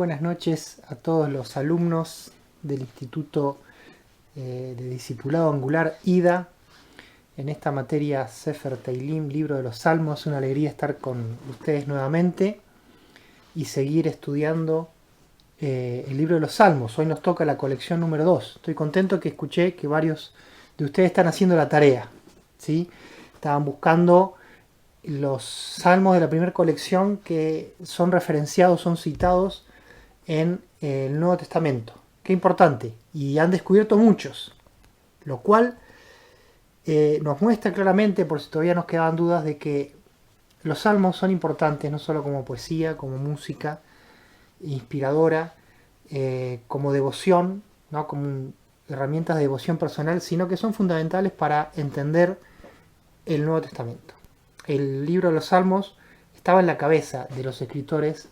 buenas noches a todos los alumnos del Instituto de Discipulado Angular IDA en esta materia Sefer Teilim, Libro de los Salmos. Es una alegría estar con ustedes nuevamente y seguir estudiando el Libro de los Salmos. Hoy nos toca la colección número 2. Estoy contento que escuché que varios de ustedes están haciendo la tarea, ¿sí? Estaban buscando los salmos de la primera colección que son referenciados, son citados en el Nuevo Testamento. Qué importante. Y han descubierto muchos, lo cual nos muestra claramente, por si todavía nos quedaban dudas, de que los salmos son importantes no solo como poesía, como música inspiradora, como devoción, ¿no? Como herramientas de devoción personal, sino que son fundamentales para entender el Nuevo Testamento. El libro de los Salmos estaba en la cabeza de los escritores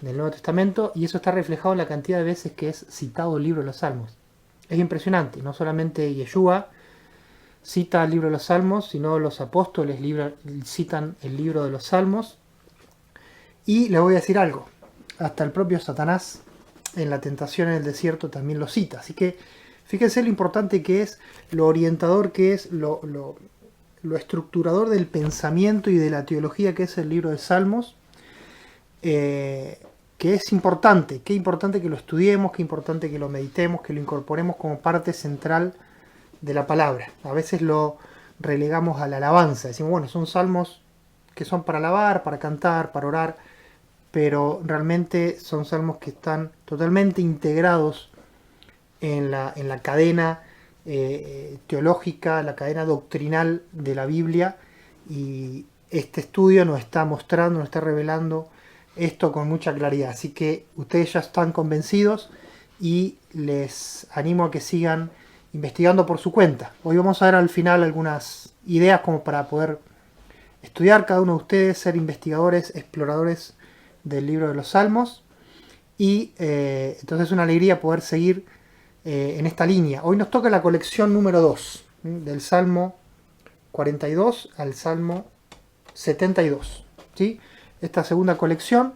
del Nuevo Testamento y eso está reflejado en la cantidad de veces que es citado el libro de los Salmos. Es impresionante, no solamente Yeshua cita el libro de los Salmos, sino los apóstoles citan el libro de los Salmos. Y le voy a decir algo, hasta el propio Satanás en la tentación en el desierto también lo cita. Así que fíjense lo importante que es, lo orientador que es, lo estructurador del pensamiento y de la teología que es el libro de Salmos, que es importante, qué importante que lo estudiemos, qué importante que lo meditemos, que lo incorporemos como parte central de la palabra. A veces lo relegamos a la alabanza, decimos, bueno, son salmos que son para alabar, para cantar, para orar, pero realmente son salmos que están totalmente integrados en la cadena teológica, la cadena doctrinal de la Biblia, y este estudio nos está mostrando, nos está revelando esto con mucha claridad. Así que ustedes ya están convencidos y les animo a que sigan investigando por su cuenta. Hoy vamos a ver al final algunas ideas como para poder estudiar cada uno de ustedes, ser investigadores, exploradores del libro de los Salmos, y entonces es una alegría poder seguir en esta línea. Hoy nos toca la colección número 2, del Salmo 42 al Salmo 72, ¿sí? Esta segunda colección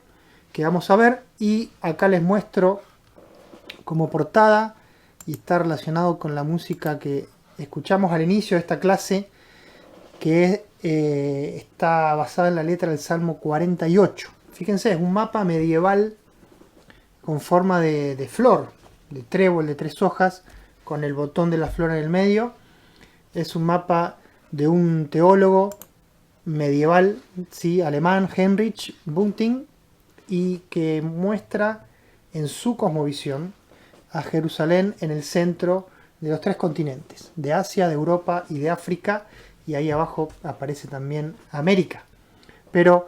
que vamos a ver, y acá les muestro como portada, y está relacionado con la música que escuchamos al inicio de esta clase, que está basada en la letra del Salmo 48. Fíjense, es un mapa medieval con forma de flor, de trébol de 3 hojas, con el botón de la flor en el medio. Es un mapa de un teólogo medieval, ¿sí?, alemán, Heinrich Bunting, y que muestra en su cosmovisión a Jerusalén en el centro de los 3 continentes, de Asia, de Europa y de África, y ahí abajo aparece también América. Pero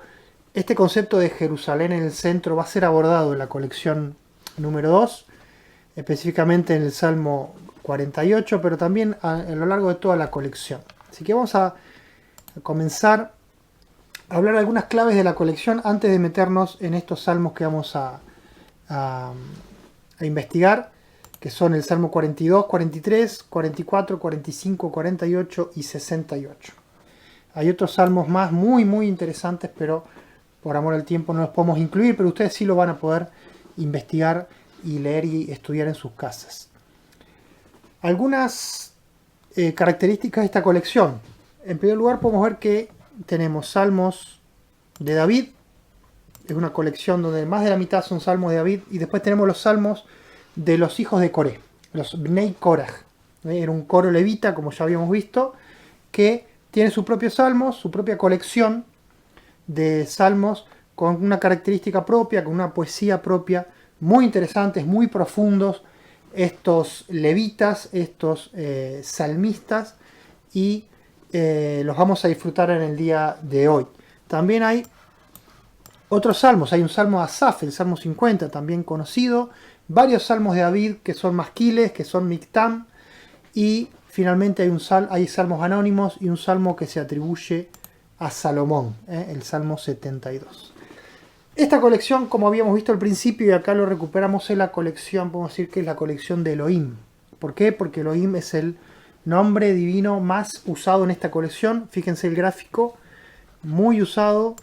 este concepto de Jerusalén en el centro va a ser abordado en la colección número 2, específicamente en el Salmo 48, pero también a lo largo de toda la colección. Así que vamos a comenzar a hablar de algunas claves de la colección antes de meternos en estos salmos que vamos a investigar, que son el Salmo 42, 43, 44, 45, 48 y 68. Hay otros salmos más muy interesantes, pero por amor al tiempo no los podemos incluir, pero ustedes sí lo van a poder investigar y leer y estudiar en sus casas. Algunas características de esta colección. En primer lugar, podemos ver que tenemos salmos de David. Es una colección donde más de la mitad son salmos de David, y después tenemos los salmos de los hijos de Coré, los Bnei Korach. Era un coro levita, como ya habíamos visto, que tiene sus propios salmos, su propia colección de salmos con una característica propia, con una poesía propia, muy interesantes, muy profundos, estos levitas, estos salmistas, y los vamos a disfrutar en el día de hoy. También hay otros salmos, hay un salmo de Asaf, el Salmo 50, también conocido, varios salmos de David que son masquiles, que son mictam, y finalmente hay salmos anónimos y un salmo que se atribuye a Salomón, el Salmo 72. Esta colección, como habíamos visto al principio y acá lo recuperamos, es la colección, podemos decir que es la colección de Elohim. ¿Por qué? Porque Elohim es el nombre divino más usado en esta colección. Fíjense el gráfico, muy usado.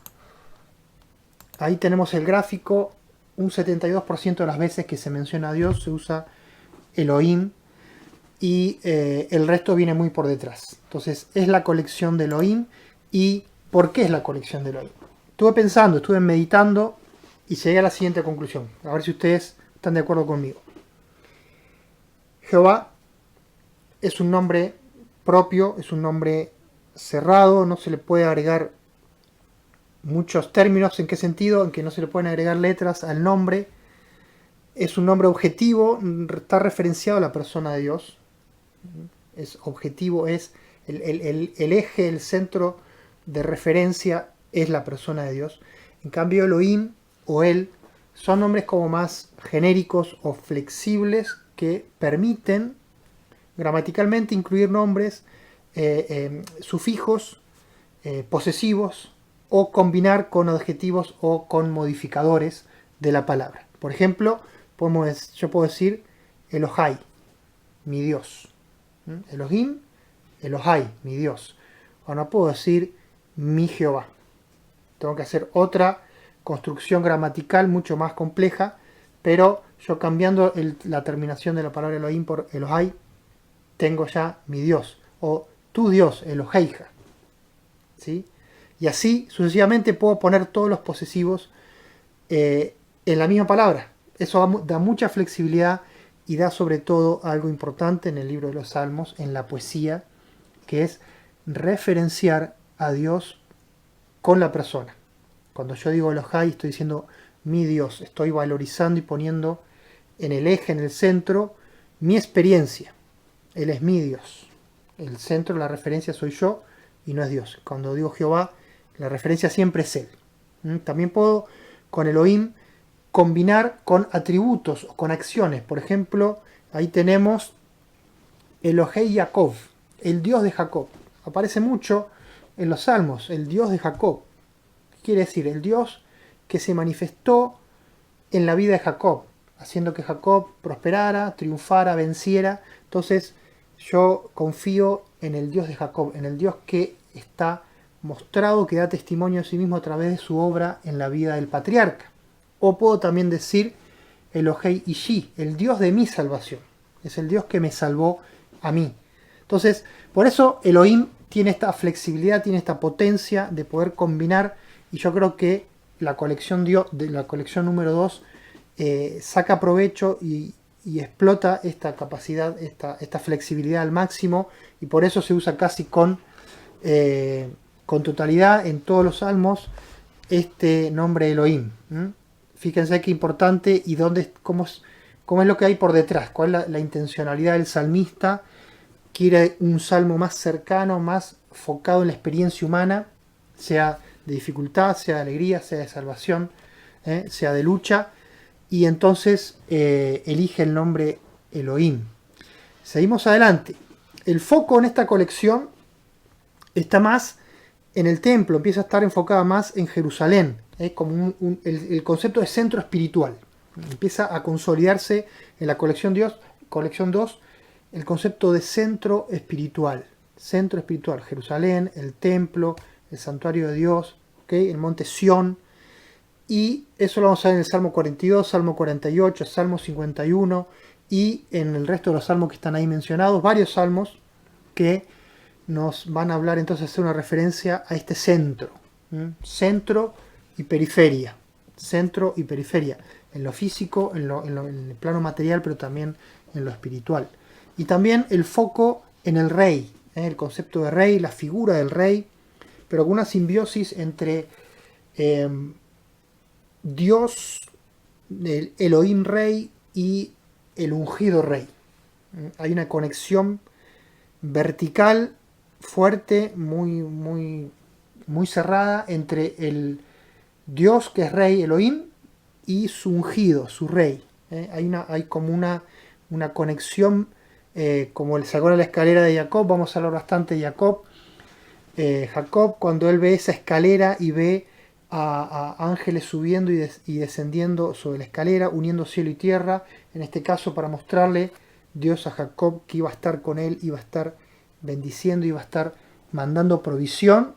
Ahí tenemos el gráfico un 72% de las veces que se menciona a Dios se usa Elohim y el resto viene muy por detrás. Entonces es la colección de Elohim. ¿Y por qué es la colección de Elohim? Estuve pensando, estuve meditando y llegué a la siguiente conclusión. A ver si ustedes están de acuerdo conmigo. Jehová es un nombre propio, es un nombre cerrado, no se le puede agregar muchos términos. ¿En qué sentido? En que no se le pueden agregar letras al nombre. Es un nombre objetivo, está referenciado a la persona de Dios. Es objetivo, es el eje, el centro de referencia es la persona de Dios. En cambio, Elohim o Él son nombres como más genéricos o flexibles que permiten gramaticalmente incluir nombres, sufijos, posesivos o combinar con adjetivos o con modificadores de la palabra. Por ejemplo, yo puedo decir Elohai, mi Dios. Elohim, Elohai, mi Dios. O no puedo decir mi Jehová. Tengo que hacer otra construcción gramatical mucho más compleja, pero yo cambiando la terminación de la palabra Elohim por Elohai, tengo ya mi Dios. O tu Dios, Eloheija. ¿Sí? Y así sucesivamente puedo poner todos los posesivos en la misma palabra. Eso da mucha flexibilidad y da sobre todo algo importante en el libro de los Salmos, en la poesía, que es referenciar a Dios con la persona. Cuando yo digo Elohai, estoy diciendo mi Dios, estoy valorizando y poniendo en el eje, en el centro, mi experiencia. Él es mi Dios. El centro, la referencia soy yo y no es Dios. Cuando digo Jehová, la referencia siempre es Él. También puedo, con Elohim, combinar con atributos o con acciones. Por ejemplo, ahí tenemos Elohei Jacob, el Dios de Jacob. Aparece mucho en los Salmos, el Dios de Jacob. Quiere decir, el Dios que se manifestó en la vida de Jacob, haciendo que Jacob prosperara, triunfara, venciera. Entonces, yo confío en el Dios de Jacob, en el Dios que está mostrado, que da testimonio de sí mismo a través de su obra en la vida del patriarca. O puedo también decir Elohei Ishi, el Dios de mi salvación. Es el Dios que me salvó a mí. Entonces, por eso Elohim tiene esta flexibilidad, tiene esta potencia de poder combinar, y yo creo que la colección número 2 saca provecho y explota esta capacidad, esta flexibilidad al máximo, y por eso se usa casi con totalidad en todos los salmos este nombre Elohim. Fíjense qué importante y cómo es lo que hay por detrás, cuál es la intencionalidad del salmista. Quiere un salmo más cercano, más focado en la experiencia humana, sea de dificultad, sea de alegría, sea de salvación, sea de lucha, y entonces elige el nombre Elohim. Seguimos adelante. El foco en esta colección está más en el templo, empieza a estar enfocada más en Jerusalén, como el concepto de centro espiritual. Empieza a consolidarse en la colección 2 el concepto de centro espiritual. Centro espiritual, Jerusalén, el templo, el santuario de Dios, el monte Sión. Y eso lo vamos a ver en el Salmo 42, Salmo 48, Salmo 51 y en el resto de los salmos que están ahí mencionados, varios salmos que nos van a hablar entonces, hacer una referencia a este centro. Centro y periferia. Centro y periferia. En lo físico, en el plano material, pero también en lo espiritual. Y también el foco en el rey. El concepto de rey, la figura del rey, pero con una simbiosis entre Dios, el Elohim rey y el ungido rey. Hay una conexión vertical fuerte, muy, muy, muy cerrada entre el Dios que es rey Elohim y su ungido, su rey. Hay como una conexión, como se acuerda la escalera de Jacob. Vamos a hablar bastante de Jacob. Jacob, cuando él ve esa escalera y ve a ángeles subiendo y descendiendo sobre la escalera, uniendo cielo y tierra, en este caso para mostrarle Dios a Jacob que iba a estar con él, iba a estar bendiciendo, iba a estar mandando provisión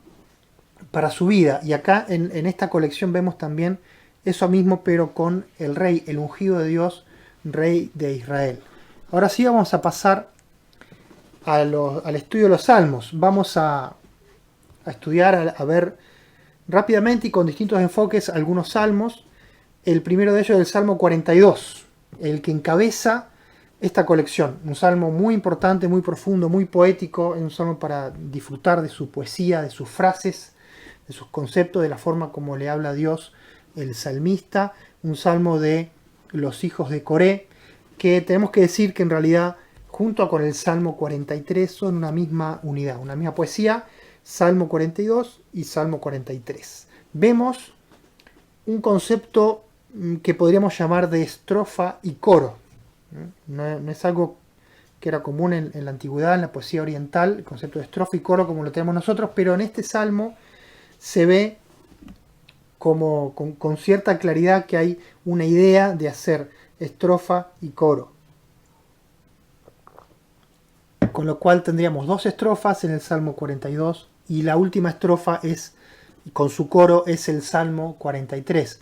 para su vida. Y acá en esta colección vemos también eso mismo, pero con el rey, el ungido de Dios, rey de Israel. Ahora sí vamos a pasar al estudio de los salmos. Vamos a estudiar, a ver rápidamente y con distintos enfoques algunos salmos. El primero de ellos es el Salmo 42, el que encabeza esta colección. Un salmo muy importante, muy profundo, muy poético. Es un salmo para disfrutar de su poesía, de sus frases, de sus conceptos, de la forma como le habla a Dios el salmista. Un salmo de los hijos de Coré, que tenemos que decir que en realidad, junto con el Salmo 43, son una misma unidad, una misma poesía. Salmo 42 y Salmo 43. Vemos un concepto que podríamos llamar de estrofa y coro. No es algo que era común en la antigüedad, en la poesía oriental, el concepto de estrofa y coro como lo tenemos nosotros, pero en este salmo se ve como con cierta claridad que hay una idea de hacer estrofa y coro. Con lo cual tendríamos dos estrofas en el Salmo 42 y la última estrofa es, con su coro, es el Salmo 43.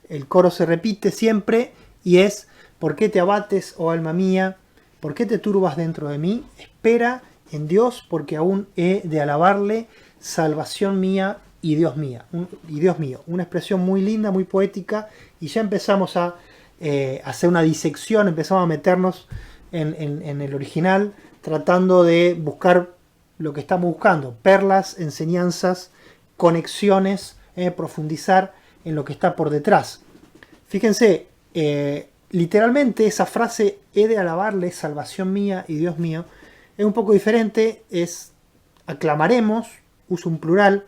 El coro se repite siempre y es: ¿por qué te abates, oh alma mía? ¿Por qué te turbas dentro de mí? Espera en Dios, porque aún he de alabarle, salvación mía y Dios mío. Una expresión muy linda, muy poética, y ya empezamos a hacer una disección, empezamos a meternos en el original, tratando de buscar lo que estamos buscando: perlas, enseñanzas, conexiones, profundizar en lo que está por detrás. Fíjense, literalmente esa frase, he de alabarle, salvación mía y Dios mío, es un poco diferente, es aclamaremos, uso un plural,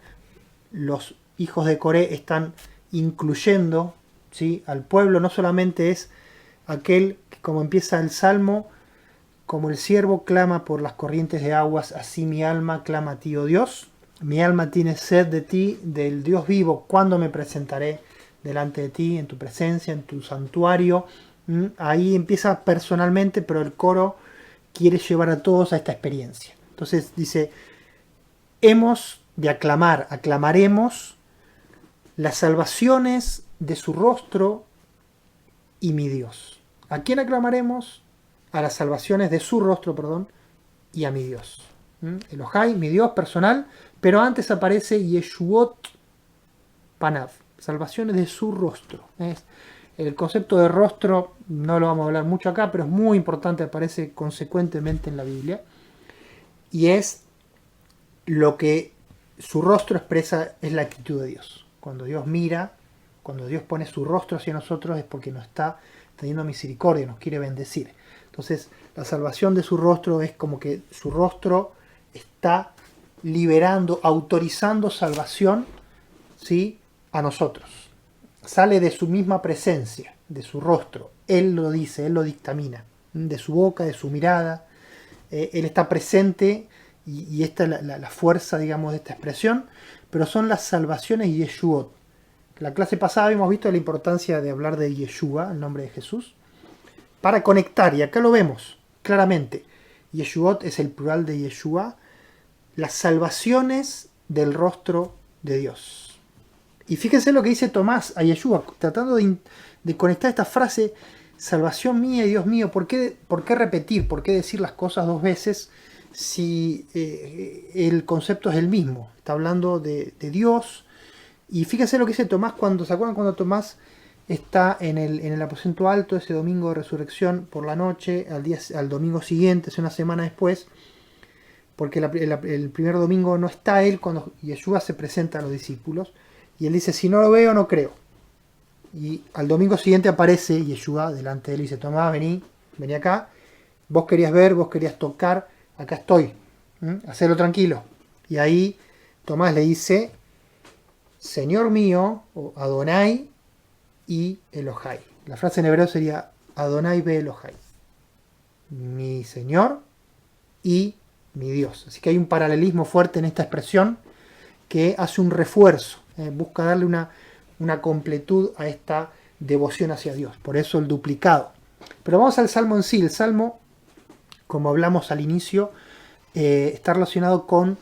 los hijos de Coré están incluyendo, ¿sí?, al pueblo. No solamente es aquel que, como empieza el Salmo, como el siervo clama por las corrientes de aguas, así mi alma clama a ti, oh Dios. Mi alma tiene sed de ti, del Dios vivo. ¿Cuándo me presentaré delante de ti, en tu presencia, en tu santuario? Ahí empieza personalmente, pero el coro quiere llevar a todos a esta experiencia. Entonces dice: hemos de aclamar, aclamaremos las salvaciones de su rostro y mi Dios. ¿A quién aclamaremos? A las salvaciones de su rostro, perdón, y a mi Dios. Elohai, mi Dios personal, pero antes aparece Yeshuot Panav, salvaciones de su rostro. El concepto de rostro no lo vamos a hablar mucho acá, pero es muy importante, aparece consecuentemente en la Biblia, y es lo que su rostro expresa, es la actitud de Dios. Cuando Dios mira, cuando Dios pone su rostro hacia nosotros, es porque nos está teniendo misericordia, nos quiere bendecir. Entonces, la salvación de su rostro es como que su rostro está liberando, autorizando salvación, ¿sí?, a nosotros. Sale de su misma presencia, de su rostro. Él lo dice, Él lo dictamina. De su boca, de su mirada. Él está presente, y esta es la fuerza, digamos, de esta expresión. Pero son las salvaciones Yeshuot. La clase pasada habíamos visto la importancia de hablar de Yeshua, el nombre de Jesús, para conectar, y acá lo vemos claramente. Yeshuot es el plural de Yeshua, las salvaciones del rostro de Dios. Y fíjense lo que dice Tomás a Yeshua, tratando de conectar esta frase, salvación mía y Dios mío. ¿Por qué repetir? ¿Por qué decir las cosas dos veces si el concepto es el mismo? Está hablando de Dios. Y fíjense lo que dice Tomás cuando, ¿se acuerdan cuando Tomás está en el aposento alto ese domingo de resurrección por la noche, al domingo siguiente, es una semana después? Porque el primer domingo no está él cuando Yeshua se presenta a los discípulos. Y él dice: si no lo veo, no creo. Y al domingo siguiente aparece Yeshua delante de él y dice: Tomás, vení acá. Vos querías ver, vos querías tocar, acá estoy. Hacelo tranquilo. Y ahí Tomás le dice: Señor mío, o Adonai y Elohai. La frase en hebreo sería Adonai ve Elohai. Mi Señor y mi Dios. Así que hay un paralelismo fuerte en esta expresión que hace un refuerzo. Busca darle una completud a esta devoción hacia Dios. Por eso el duplicado. Pero vamos al Salmo en sí. El Salmo, como hablamos al inicio, está relacionado con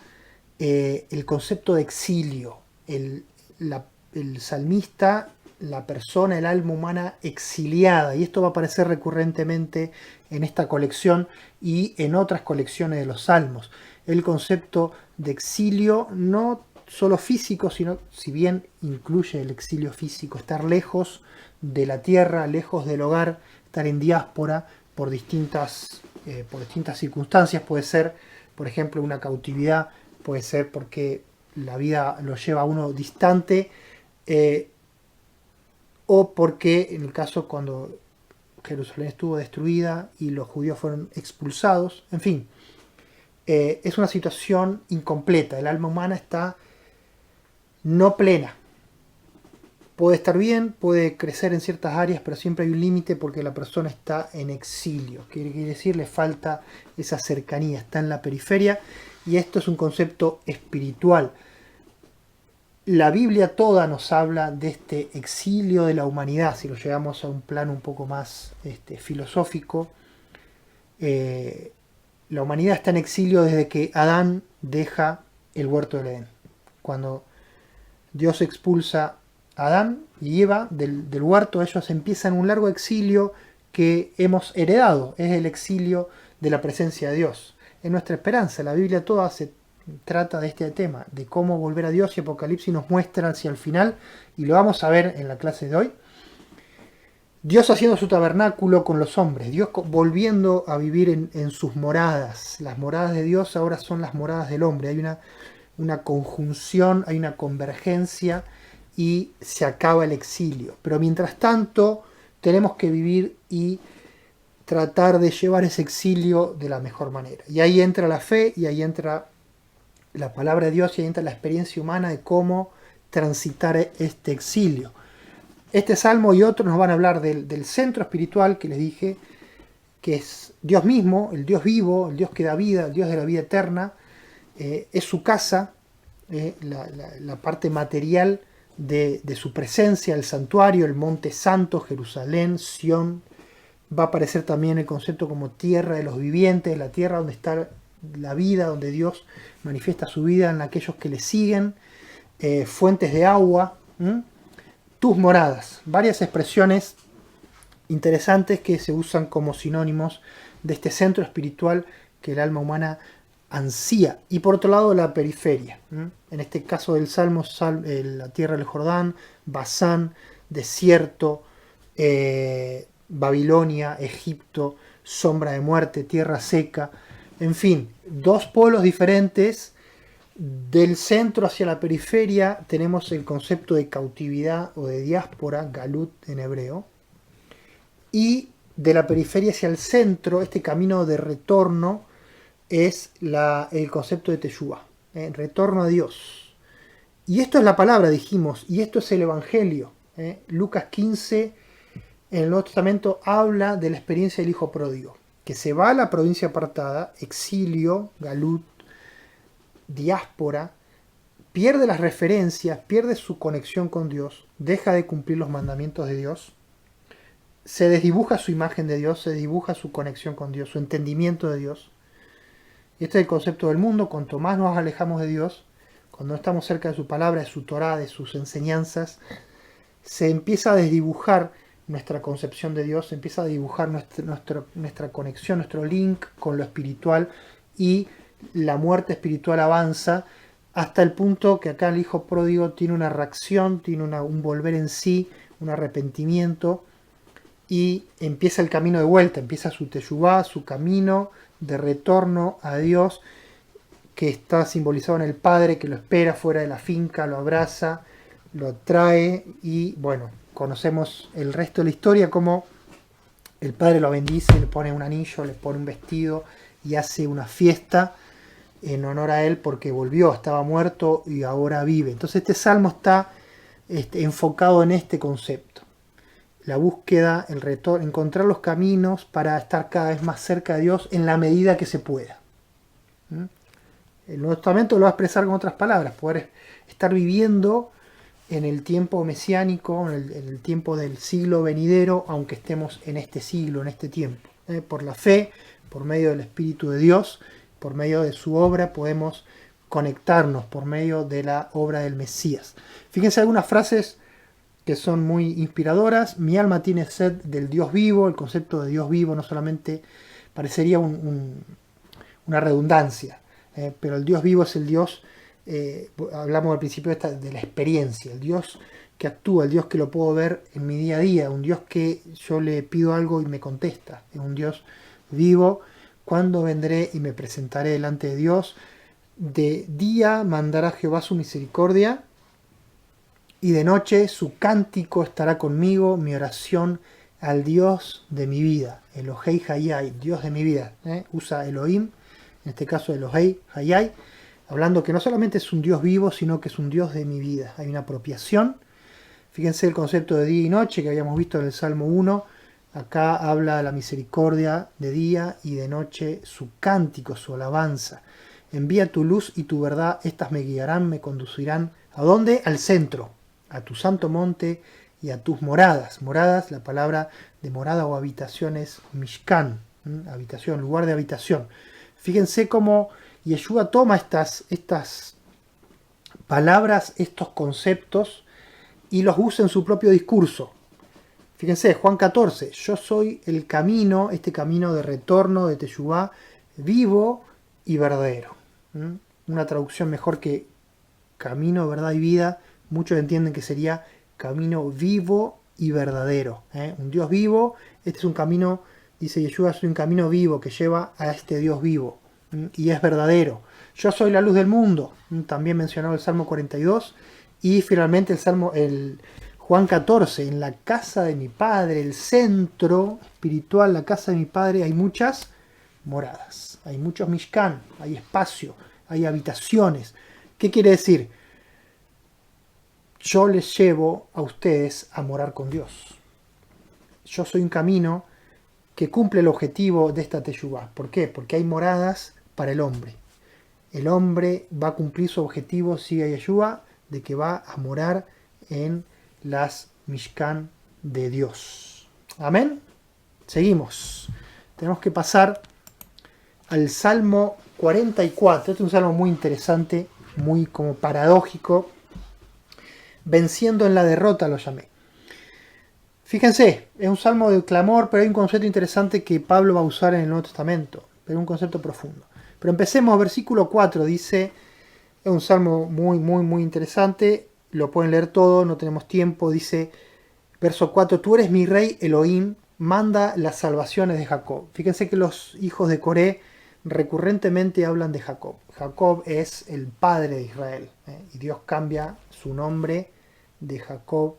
el concepto de exilio. El salmista la persona, el alma humana exiliada. Y esto va a aparecer recurrentemente en esta colección y en otras colecciones de los Salmos. El concepto de exilio no solo físico, sino, si bien incluye el exilio físico, estar lejos de la tierra, lejos del hogar, estar en diáspora por distintas circunstancias. Puede ser, por ejemplo, una cautividad, puede ser porque la vida lo lleva a uno distante, o porque en el caso cuando Jerusalén estuvo destruida y los judíos fueron expulsados, en fin, es una situación incompleta. El alma humana está no plena. Puede estar bien, puede crecer en ciertas áreas, pero siempre hay un límite porque la persona está en exilio. Quiere decir, le falta esa cercanía, está en la periferia, y esto es un concepto espiritual. La Biblia toda nos habla de este exilio de la humanidad. Si lo llevamos a un plano un poco más filosófico, la humanidad está en exilio desde que Adán deja el huerto del Edén. Cuando Dios expulsa a Adán y Eva del huerto, ellos empiezan un largo exilio que hemos heredado. Es el exilio de la presencia de Dios. Es nuestra esperanza. La Biblia toda se trata de este tema, de cómo volver a Dios, y Apocalipsis nos muestra hacia el final, y lo vamos a ver en la clase de hoy. Dios haciendo su tabernáculo con los hombres, Dios volviendo a vivir en sus moradas. Las moradas de Dios ahora son las moradas del hombre. Hay una conjunción, hay una convergencia y se acaba el exilio. Pero mientras tanto tenemos que vivir y tratar de llevar ese exilio de la mejor manera. Y ahí entra la fe, y ahí entra la palabra de Dios, y ahí entra la experiencia humana de cómo transitar este exilio. Este salmo y otros nos van a hablar del centro espiritual que les dije, que es Dios mismo, el Dios vivo, el Dios que da vida, el Dios de la vida eterna. Es su casa, la parte material de su presencia, el santuario, el monte santo, Jerusalén, Sión. Va a aparecer también el concepto como tierra de los vivientes, la tierra donde está la vida, donde Dios manifiesta su vida en aquellos que le siguen, fuentes de agua, tus moradas. Varias expresiones interesantes que se usan como sinónimos de este centro espiritual que el alma humana ansía. Y por otro lado, la periferia. En este caso del Salmo, la tierra del Jordán, Basán, desierto, Babilonia, Egipto, sombra de muerte, tierra seca. En fin, dos polos diferentes. Del centro hacia la periferia tenemos el concepto de cautividad o de diáspora, galut en hebreo. Y de la periferia hacia el centro, este camino de retorno, es el concepto de teshuvá, retorno a Dios. Y esto es la palabra, dijimos, y esto es el Evangelio. Lucas 15, en el Nuevo Testamento, habla de la experiencia del hijo pródigo, que se va a la provincia apartada, exilio, galut, diáspora, pierde las referencias, pierde su conexión con Dios, deja de cumplir los mandamientos de Dios, se desdibuja su imagen de Dios, se desdibuja su conexión con Dios, su entendimiento de Dios. Y este es el concepto del mundo. Cuanto más nos alejamos de Dios, cuando no estamos cerca de su palabra, de su Torá, de sus enseñanzas, se empieza a desdibujar nuestra concepción de Dios, se empieza a dibujar nuestra conexión, nuestro link con lo espiritual, y la muerte espiritual avanza hasta el punto que acá el hijo pródigo tiene una reacción, tiene un volver en sí, un arrepentimiento, y empieza el camino de vuelta, empieza su teshuvá, su camino de retorno a Dios, que está simbolizado en el Padre, que lo espera fuera de la finca, lo abraza, lo trae, y bueno, conocemos el resto de la historia, como el Padre lo bendice, le pone un anillo, le pone un vestido y hace una fiesta en honor a él porque volvió, estaba muerto y ahora vive. Entonces este salmo está enfocado en este concepto. La búsqueda, el retorno, encontrar los caminos para estar cada vez más cerca de Dios en la medida que se pueda. El Nuevo Testamento lo va a expresar con otras palabras, poder estar viviendo en el tiempo mesiánico, en el tiempo del siglo venidero, aunque estemos en este siglo, en este tiempo. Por la fe, por medio del Espíritu de Dios, por medio de su obra, podemos conectarnos por medio de la obra del Mesías. Fíjense algunas frases que son muy inspiradoras. Mi alma tiene sed del Dios vivo. El concepto de Dios vivo no solamente parecería una redundancia, pero el Dios vivo es el Dios, hablamos al principio de la experiencia, el Dios que actúa, el Dios que lo puedo ver en mi día a día, un Dios que yo le pido algo y me contesta, es un Dios vivo. Cuando vendré y me presentaré delante de Dios, de día mandará Jehová su misericordia, y de noche su cántico estará conmigo, mi oración al Dios de mi vida. Elohei Hayai, Dios de mi vida. Usa Elohim, en este caso Elohei Hayai, hablando que no solamente es un Dios vivo, sino que es un Dios de mi vida. Hay una apropiación. Fíjense el concepto de día y noche que habíamos visto en el Salmo 1. Acá habla de la misericordia de día y de noche, su cántico, su alabanza. Envía tu luz y tu verdad, estas me guiarán, me conducirán. ¿A dónde? Al centro, a tu santo monte y a tus moradas. Moradas, la palabra de morada o habitación es Mishkan, habitación, lugar de habitación. Fíjense cómo Yeshua toma estas palabras, estos conceptos, y los usa en su propio discurso. Fíjense, Juan 14, yo soy el camino, este camino de retorno de Teshuvá, vivo y verdadero. Una traducción mejor que camino, verdad y vida, muchos entienden que sería camino vivo y verdadero. Un Dios vivo, este es un camino, dice Yeshua, es un camino vivo que lleva a este Dios vivo, y es verdadero. Yo soy la luz del mundo, también mencionado el Salmo 42, y finalmente el Juan 14, en la casa de mi Padre, el centro espiritual, la casa de mi Padre, hay muchas moradas, hay muchos mishkan, hay espacio, hay habitaciones. ¿Qué quiere decir? Yo les llevo a ustedes a morar con Dios. Yo soy un camino que cumple el objetivo de esta teshuvá. ¿Por qué? Porque hay moradas para el hombre. El hombre va a cumplir su objetivo, sigue Yeshua, de que va a morar en las Mishkan de Dios. Amén. Seguimos. Tenemos que pasar al Salmo 44. Este es un salmo muy interesante, muy como paradójico. Venciendo en la derrota lo llamé. Fíjense, es un salmo de clamor, pero hay un concepto interesante que Pablo va a usar en el Nuevo Testamento, pero un concepto profundo. Pero empecemos, versículo 4, dice, es un salmo muy, muy, muy interesante, lo pueden leer todo, no tenemos tiempo, dice, verso 4, tú eres mi rey Elohim, manda las salvaciones de Jacob. Fíjense que los hijos de Coré recurrentemente hablan de Jacob. Jacob es el padre de Israel, y Dios cambia su nombre de Jacob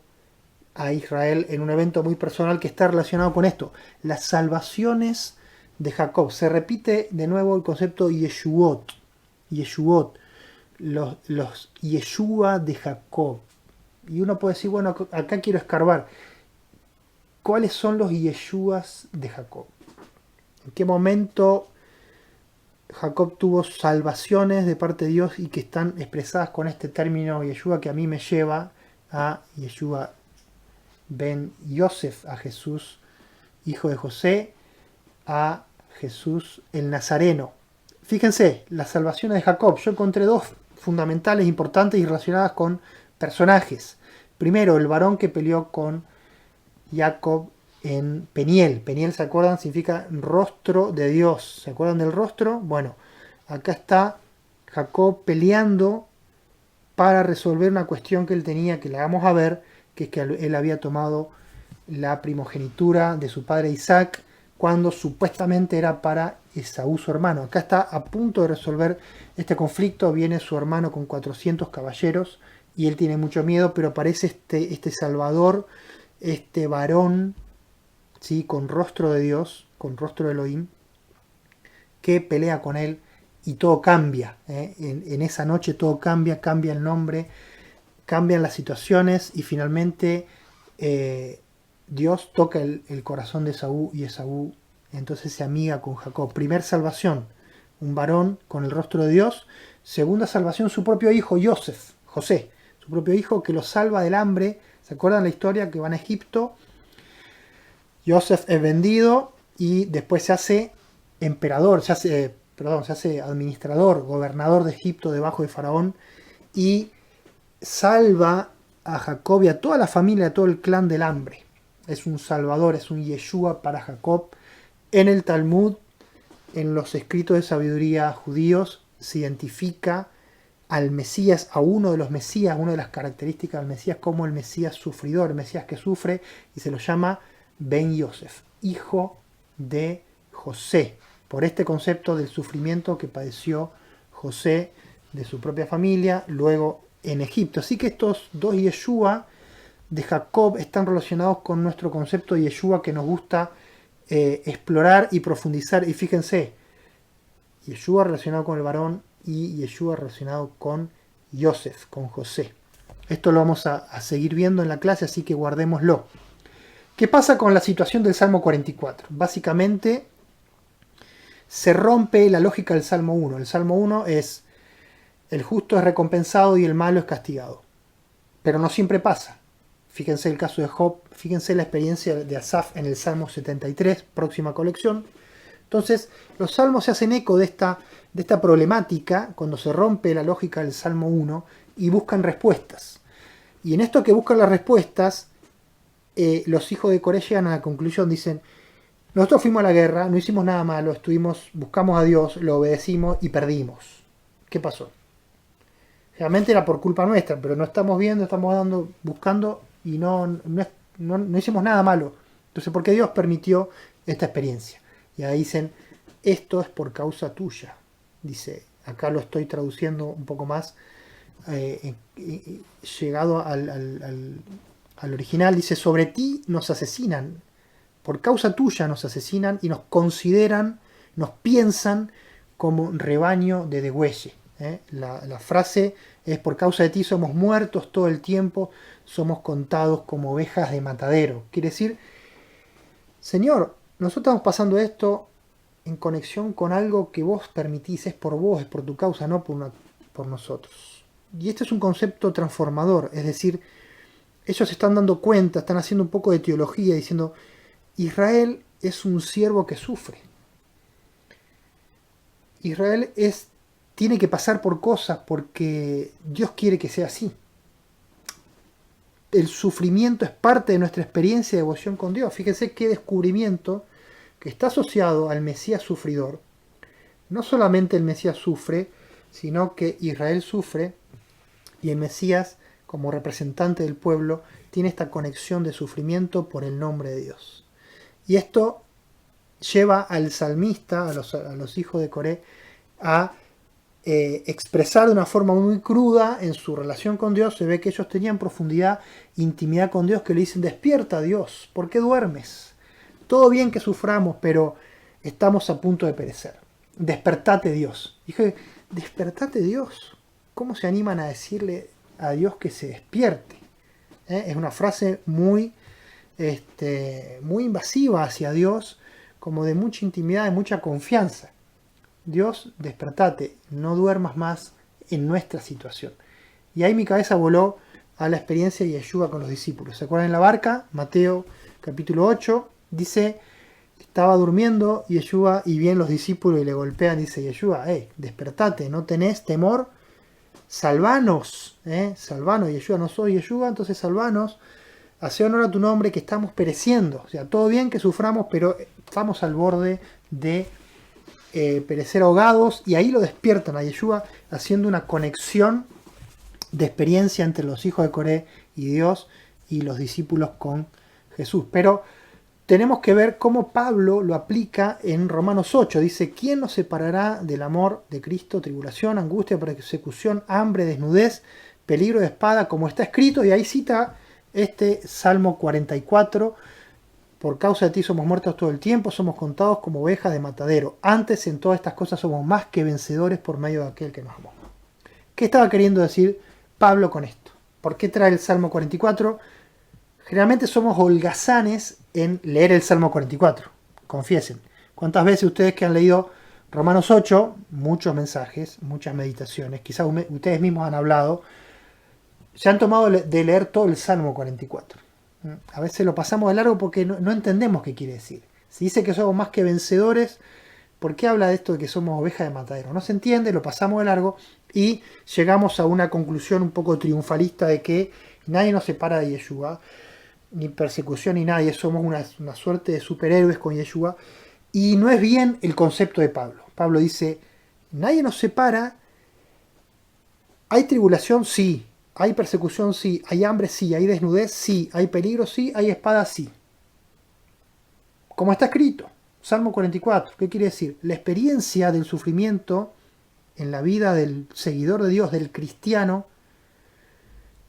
a Israel en un evento muy personal que está relacionado con esto, las salvaciones de Jacob. Se repite de nuevo el concepto Yeshuot, los Yeshua de Jacob. Y uno puede decir, bueno, acá quiero escarbar. ¿Cuáles son los Yeshuas de Jacob? ¿En qué momento Jacob tuvo salvaciones de parte de Dios y que están expresadas con este término Yeshua que a mí me lleva a Yeshua ben Yosef, a Jesús, hijo de José, a Jesús el Nazareno? Fíjense, las salvaciones de Jacob. Yo encontré dos fundamentales, importantes y relacionadas con personajes. Primero, el varón que peleó con Jacob en Peniel. Peniel, ¿se acuerdan? Significa rostro de Dios. ¿Se acuerdan del rostro? Bueno, acá está Jacob peleando para resolver una cuestión que él tenía, que la vamos a ver, que es que él había tomado la primogenitura de su padre Isaac cuando supuestamente era para Esaú, su hermano. Acá está a punto de resolver este conflicto, viene su hermano con 400 caballeros y él tiene mucho miedo, pero aparece este Salvador, este varón, ¿sí?, con rostro de Dios, con rostro de Elohim, que pelea con él y todo cambia. En esa noche todo cambia, cambia el nombre, cambian las situaciones y finalmente Dios toca el corazón de Esaú y Esaú entonces se amiga con Jacob. Primer salvación, un varón con el rostro de Dios. Segunda salvación, su propio hijo José, su propio hijo que lo salva del hambre. ¿Se acuerdan la historia que van a Egipto? Yosef es vendido y después se hace emperador, se hace administrador, gobernador de Egipto debajo de Faraón y salva a Jacob y a toda la familia, a todo el clan del hambre. Es un salvador, es un Yeshua para Jacob. En el Talmud, en los escritos de sabiduría judíos, se identifica al Mesías, a uno de los Mesías, una de las características del Mesías, como el Mesías sufridor, el Mesías que sufre, y se lo llama Ben Yosef, hijo de José, por este concepto del sufrimiento que padeció José de su propia familia, luego en Egipto. Así que estos dos Yeshua de Jacob están relacionados con nuestro concepto de Yeshua que nos gusta explorar y profundizar. Y fíjense, Yeshua relacionado con el varón y Yeshua relacionado con Yosef, con José. Esto lo vamos a seguir viendo en la clase, así que guardémoslo. ¿Qué pasa con la situación del Salmo 44? Básicamente se rompe la lógica del Salmo 1. El Salmo 1 es: el justo es recompensado y el malo es castigado. Pero no siempre pasa. Fíjense el caso de Job, fíjense la experiencia de Asaf en el Salmo 73, próxima colección. Entonces, los salmos se hacen eco de esta problemática cuando se rompe la lógica del Salmo 1 y buscan respuestas. Y en esto que buscan las respuestas, los hijos de Coré llegan a la conclusión, dicen: nosotros fuimos a la guerra, no hicimos nada malo, buscamos a Dios, lo obedecimos y perdimos. ¿Qué pasó? Realmente era por culpa nuestra, pero no estamos viendo, estamos buscando y no hicimos nada malo. Entonces, ¿por qué Dios permitió esta experiencia? Y ahí dicen: esto es por causa tuya. Dice, acá lo estoy traduciendo un poco más, llegado al original, dice: sobre ti nos asesinan, por causa tuya nos asesinan y nos consideran, nos piensan como rebaño de degüelle. La frase es: por causa de ti somos muertos todo el tiempo, somos contados como ovejas de matadero. Quiere decir, Señor, nosotros estamos pasando esto en conexión con algo que vos permitís, es por vos, es por tu causa, no por nosotros. Y este es un concepto transformador, es decir, ellos se están dando cuenta, están haciendo un poco de teología, diciendo: Israel es un siervo que sufre. Israel tiene que pasar por cosas porque Dios quiere que sea así. El sufrimiento es parte de nuestra experiencia de devoción con Dios. Fíjense qué descubrimiento que está asociado al Mesías sufridor. No solamente el Mesías sufre, sino que Israel sufre y el Mesías, como representante del pueblo, tiene esta conexión de sufrimiento por el nombre de Dios. Y esto lleva al salmista, a los hijos de Coré, a expresar de una forma muy cruda en su relación con Dios. Se ve que ellos tenían profundidad, intimidad con Dios, que le dicen: despierta, Dios, ¿por qué duermes? Todo bien que suframos, pero estamos a punto de perecer. Despertate, Dios. Dije: despertate, Dios. ¿Cómo se animan a decirle a Dios que se despierte? Es una frase muy invasiva hacia Dios, como de mucha intimidad, de mucha confianza. Dios, despertate, no duermas más en nuestra situación. Y ahí mi cabeza voló a la experiencia de Yeshua con los discípulos. ¿Se acuerdan en la barca? Mateo capítulo 8, dice: estaba durmiendo Yeshua y vienen los discípulos y le golpean. Dice Yeshua: despertate, no tenés temor, salvanos, salvanos. Yeshua: no soy Yeshua, entonces salvanos, hace honor a tu nombre, que estamos pereciendo. O sea, todo bien que suframos, pero estamos al borde de perecer ahogados. Y ahí lo despiertan a Yeshua, haciendo una conexión de experiencia entre los hijos de Coré y Dios y los discípulos con Jesús. Pero tenemos que ver cómo Pablo lo aplica en Romanos 8. Dice: ¿quién nos separará del amor de Cristo? Tribulación, angustia, persecución, hambre, desnudez, peligro de espada, como está escrito. Y ahí cita este Salmo 44: por causa de ti somos muertos todo el tiempo, somos contados como ovejas de matadero. Antes en todas estas cosas somos más que vencedores por medio de aquel que nos amó. ¿Qué estaba queriendo decir Pablo con esto? ¿Por qué trae el Salmo 44? Generalmente somos holgazanes en leer el Salmo 44. Confiesen. ¿Cuántas veces ustedes que han leído Romanos 8, muchos mensajes, muchas meditaciones, quizás ustedes mismos han hablado, se han tomado de leer todo el Salmo 44? A veces lo pasamos de largo porque no entendemos qué quiere decir. Si dice que somos más que vencedores, ¿Por qué habla de esto de que somos ovejas de matadero? No se entiende, lo pasamos de largo y llegamos a una conclusión un poco triunfalista de que nadie nos separa de Yeshua, ni persecución ni nadie, somos una suerte de superhéroes con Yeshua. Y no es bien el concepto de Pablo. Pablo dice, nadie nos separa, hay tribulación, sí, hay persecución, sí, hay hambre, sí, hay desnudez, sí, hay peligro, sí, hay espada, sí. Como está escrito, Salmo 44, ¿qué quiere decir? La experiencia del sufrimiento en la vida del seguidor de Dios, del cristiano,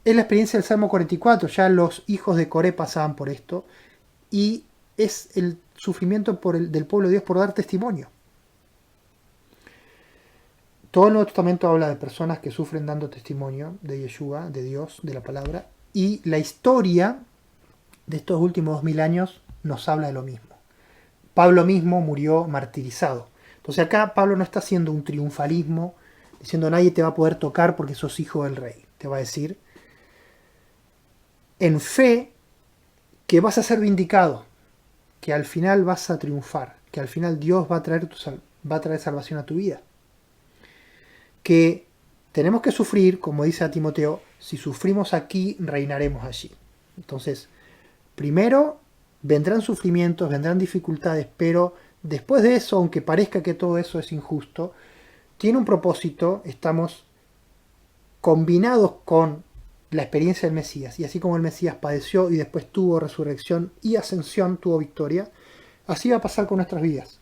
es la experiencia del Salmo 44. Ya los hijos de Coré pasaban por esto, y es el sufrimiento del pueblo de Dios por dar testimonio. Todo el Nuevo Testamento habla de personas que sufren dando testimonio de Yeshua, de Dios, de la palabra, y la historia de estos últimos 2000 años nos habla de lo mismo. Pablo mismo murió martirizado. Entonces acá Pablo no está haciendo un triunfalismo, diciendo nadie te va a poder tocar porque sos hijo del rey. Te va a decir, en fe, que vas a ser vindicado, que al final vas a triunfar, que al final Dios va a traer salvación a tu vida. Que tenemos que sufrir, como dice a Timoteo, si sufrimos aquí, reinaremos allí. Entonces, primero vendrán sufrimientos, vendrán dificultades, pero después de eso, aunque parezca que todo eso es injusto, tiene un propósito, estamos combinados con la experiencia del Mesías, y así como el Mesías padeció y después tuvo resurrección y ascensión, tuvo victoria, así va a pasar con nuestras vidas.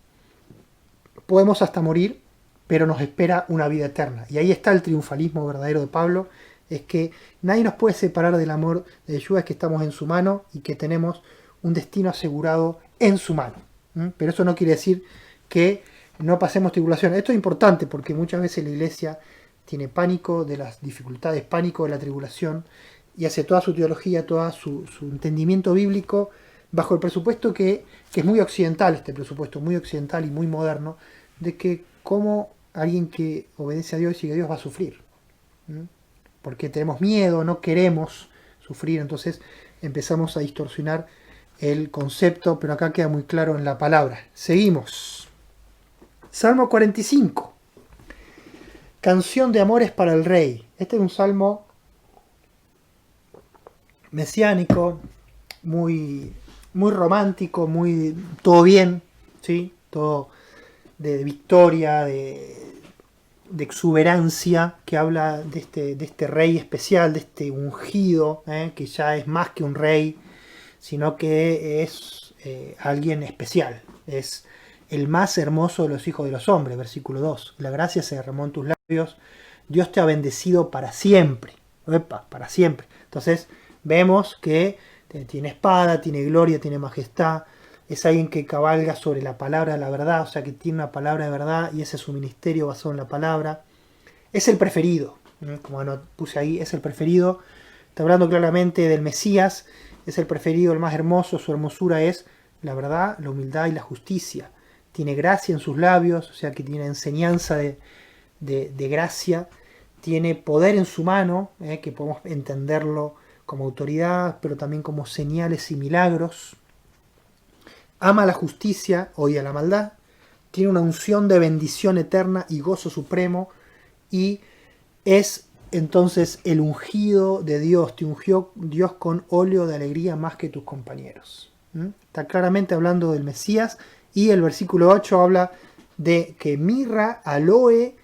Podemos hasta morir, pero nos espera una vida eterna. Y ahí está el triunfalismo verdadero de Pablo, es que nadie nos puede separar del amor de Yeshua, es que estamos en su mano y que tenemos un destino asegurado en su mano. Pero eso no quiere decir que no pasemos tribulación. Esto es importante porque muchas veces la iglesia tiene pánico de las dificultades, pánico de la tribulación, y hace toda su teología, todo su entendimiento bíblico bajo el presupuesto que es muy occidental, este presupuesto muy occidental y muy moderno, de que como alguien que obedece a Dios y sigue a Dios va a sufrir. Porque tenemos miedo, no queremos sufrir, entonces empezamos a distorsionar el concepto, pero acá queda muy claro en la palabra. Seguimos. Salmo 45. Canción de amores para el rey. Este es un salmo mesiánico, muy, muy romántico, muy todo bien, ¿sí? Todo de victoria, de exuberancia, que habla de este rey especial, de este ungido, que ya es más que un rey, sino que es alguien especial, es el más hermoso de los hijos de los hombres, versículo 2. La gracia se derramó en tus labios, Dios te ha bendecido para siempre. Epa, para siempre. Entonces vemos que tiene espada, tiene gloria, tiene majestad, es alguien que cabalga sobre la palabra de la verdad, o sea que tiene una palabra de verdad y ese es su ministerio basado en la palabra. Es el preferido, como no puse ahí, es el preferido. Está hablando claramente del Mesías, es el preferido, el más hermoso, su hermosura es la verdad, la humildad y la justicia. Tiene gracia en sus labios, o sea que tiene enseñanza de gracia, tiene poder en su mano, que podemos entenderlo como autoridad, pero también como señales y milagros. Ama la justicia, odia la maldad, tiene una unción de bendición eterna y gozo supremo, y es entonces el ungido de Dios, te ungió Dios con óleo de alegría más que tus compañeros. Está claramente hablando del Mesías, y el versículo 8 habla de que mirra, aloe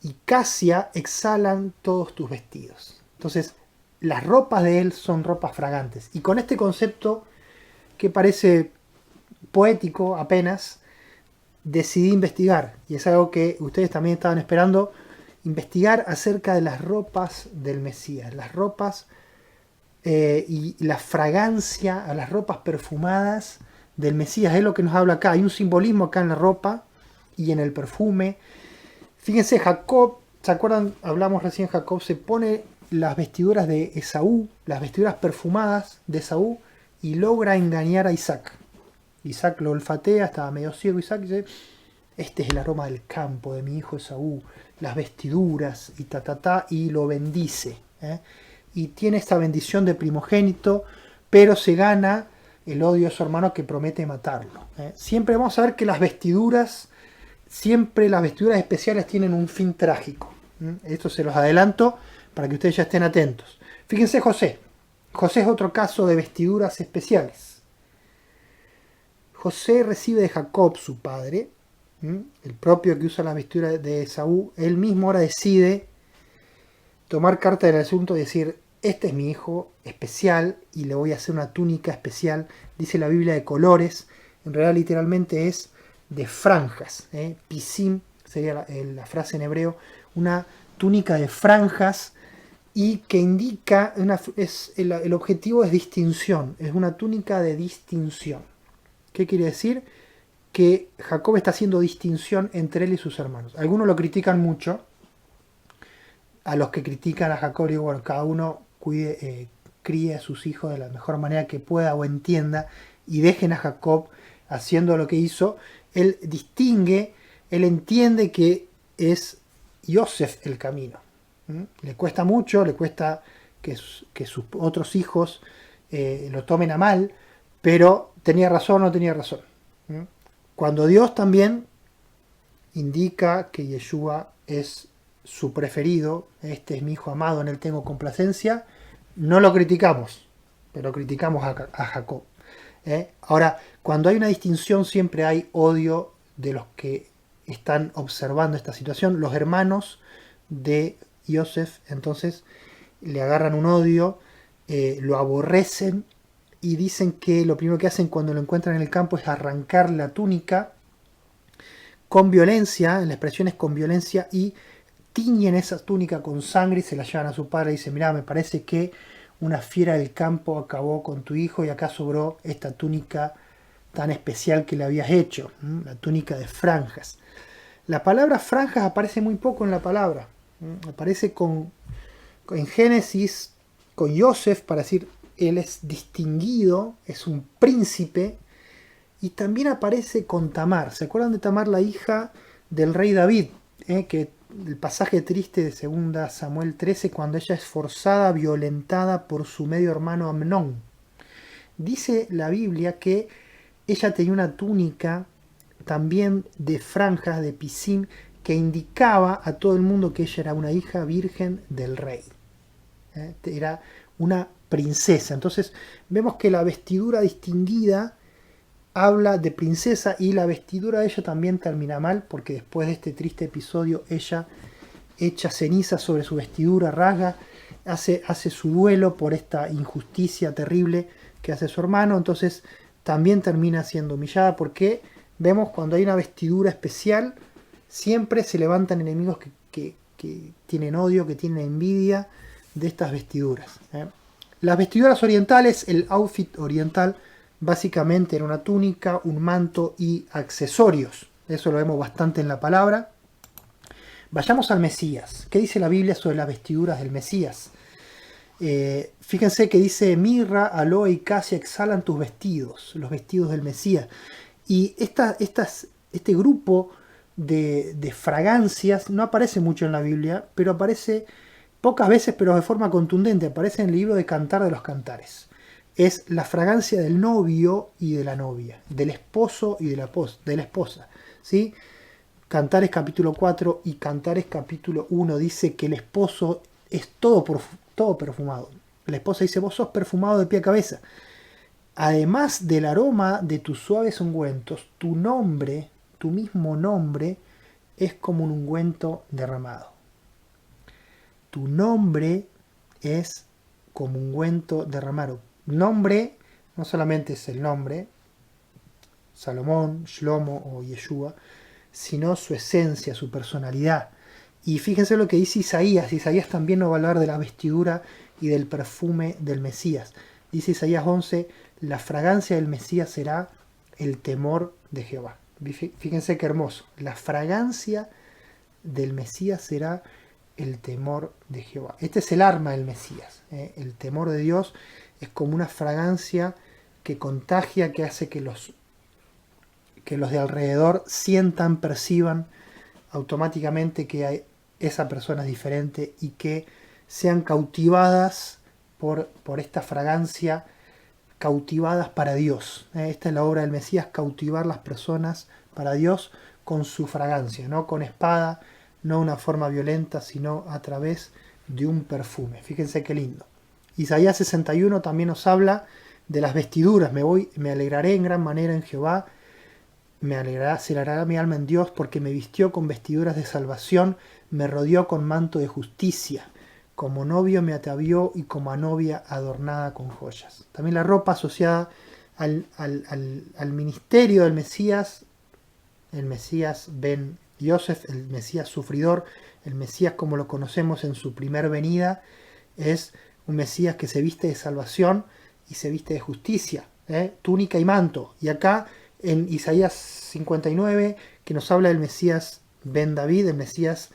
y casia exhalan todos tus vestidos. Entonces, las ropas de él son ropas fragantes. Y con este concepto, que parece poético apenas, decidí investigar. Y es algo que ustedes también estaban esperando, investigar acerca de las ropas del Mesías. Las ropas y la fragancia a las ropas perfumadas del Mesías. Es lo que nos habla acá. Hay un simbolismo acá en la ropa y en el perfume. Fíjense, Jacob, ¿se acuerdan? Hablamos recién, Jacob se pone las vestiduras de Esaú, las vestiduras perfumadas de Esaú, y logra engañar a Isaac. Isaac lo olfatea, estaba medio ciego Isaac, y dice, este es el aroma del campo de mi hijo Esaú, las vestiduras, y y lo bendice. Y tiene esta bendición de primogénito, pero se gana el odio de su hermano que promete matarlo. Siempre vamos a ver que las vestiduras siempre las vestiduras especiales tienen un fin trágico. Esto se los adelanto para que ustedes ya estén atentos. Fíjense José. José es otro caso de vestiduras especiales. José recibe de Jacob, su padre, el propio que usa la vestidura de Esaú. Él mismo ahora decide tomar carta del asunto y decir: este es mi hijo especial y le voy a hacer una túnica especial. Dice la Biblia de colores, en realidad literalmente es de franjas. Pisim sería la frase en hebreo, una túnica de franjas, y que indica, el objetivo es distinción, es una túnica de distinción. ¿Qué quiere decir? Que Jacob está haciendo distinción entre él y sus hermanos. Algunos lo critican mucho. A los que critican a Jacob digo, bueno, cada uno críe a sus hijos de la mejor manera que pueda o entienda, y dejen a Jacob haciendo lo que hizo. Él distingue, él entiende que es Yosef el camino. Le cuesta mucho, le cuesta que sus otros hijos lo tomen a mal, pero tenía razón o no tenía razón. Cuando Dios también indica que Yeshua es su preferido, este es mi hijo amado, en él tengo complacencia, no lo criticamos, pero criticamos a Jacob. Ahora, cuando hay una distinción siempre hay odio de los que están observando esta situación. Los hermanos de Yosef entonces le agarran un odio, lo aborrecen y dicen que lo primero que hacen cuando lo encuentran en el campo es arrancar la túnica con violencia, la expresión es con violencia, y tiñen esa túnica con sangre y se la llevan a su padre y dicen: mirá, me parece que una fiera del campo acabó con tu hijo y acá sobró esta túnica tan especial que le habías hecho, la túnica de franjas. La palabra franjas aparece muy poco en la palabra. Aparece en Génesis con Yosef para decir él es distinguido, es un príncipe, y también aparece con Tamar. ¿Se acuerdan de Tamar, la hija del rey David? Que el pasaje triste de 2 Samuel 13, cuando ella es forzada, violentada por su medio hermano Amnón. Dice la Biblia que ella tenía una túnica también de franjas, de pisim, que indicaba a todo el mundo que ella era una hija virgen del rey. Era una princesa. Entonces vemos que la vestidura distinguida habla de princesa, y la vestidura de ella también termina mal, porque después de este triste episodio ella echa ceniza sobre su vestidura, rasga, hace su duelo por esta injusticia terrible que hace su hermano. Entonces también termina siendo humillada, porque vemos cuando hay una vestidura especial siempre se levantan enemigos que tienen odio, que tienen envidia de estas vestiduras. Las vestiduras orientales, el outfit oriental, básicamente era una túnica, un manto y accesorios. Eso lo vemos bastante en la palabra. Vayamos al Mesías. ¿Qué dice la Biblia sobre las vestiduras del Mesías? Fíjense que dice: mirra, aloe y casia exhalan tus vestidos, los vestidos del Mesías. Y este grupo de fragancias no aparece mucho en la Biblia, pero aparece pocas veces, pero de forma contundente. Aparece en el libro de Cantar de los Cantares. Es la fragancia del novio y de la novia, del esposo y de la esposa. ¿Sí? Cantares capítulo 4 y Cantares capítulo 1 dice que el esposo es todo perfumado. La esposa dice: vos sos perfumado de pie a cabeza. Además del aroma de tus suaves ungüentos, tu nombre, tu mismo nombre, es como un ungüento derramado. Tu nombre es como un ungüento derramado. Nombre no solamente es el nombre, Salomón, Shlomo o Yeshua, sino su esencia, su personalidad. Y fíjense lo que dice Isaías. Isaías también nos va a hablar de la vestidura y del perfume del Mesías. Dice Isaías 11: la fragancia del Mesías será el temor de Jehová. Fíjense qué hermoso. La fragancia del Mesías será el temor de Jehová. Este es el arma del Mesías. El temor de Dios es como una fragancia que contagia, que hace que los de alrededor sientan, perciban automáticamente que esa persona es diferente, y que sean cautivadas por esta fragancia, cautivadas para Dios. Esta es la obra del Mesías: cautivar las personas para Dios con su fragancia, no con espada, no una forma violenta, sino a través de un perfume. Fíjense qué lindo. Isaías 61 también nos habla de las vestiduras. Me alegraré en gran manera en Jehová, me alegrará, se alegrará mi alma en Dios, porque me vistió con vestiduras de salvación, me rodeó con manto de justicia. Como novio me atavió y como a novia adornada con joyas. También la ropa asociada al ministerio del Mesías, el Mesías Ben Yosef, el Mesías sufridor, el Mesías como lo conocemos en su primer venida, es un Mesías que se viste de salvación y se viste de justicia, túnica y manto. Y acá en Isaías 59, que nos habla del Mesías Ben David, el Mesías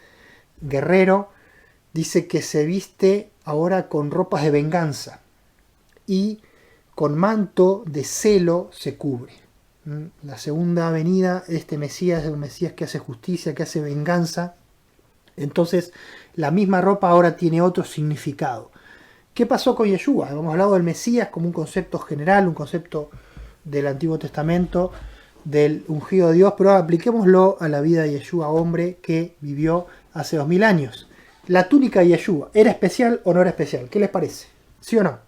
guerrero, dice que se viste ahora con ropas de venganza y con manto de celo se cubre. La segunda venida de este Mesías es un Mesías que hace justicia, que hace venganza. Entonces la misma ropa ahora tiene otro significado. ¿Qué pasó con Yeshua? Hemos hablado del Mesías como un concepto general, un concepto del Antiguo Testamento, del ungido de Dios, pero ahora apliquémoslo a la vida de Yeshua, hombre que vivió hace 2000 años. La túnica de Yeshua, ¿era especial o no era especial? ¿Qué les parece? ¿Sí o no?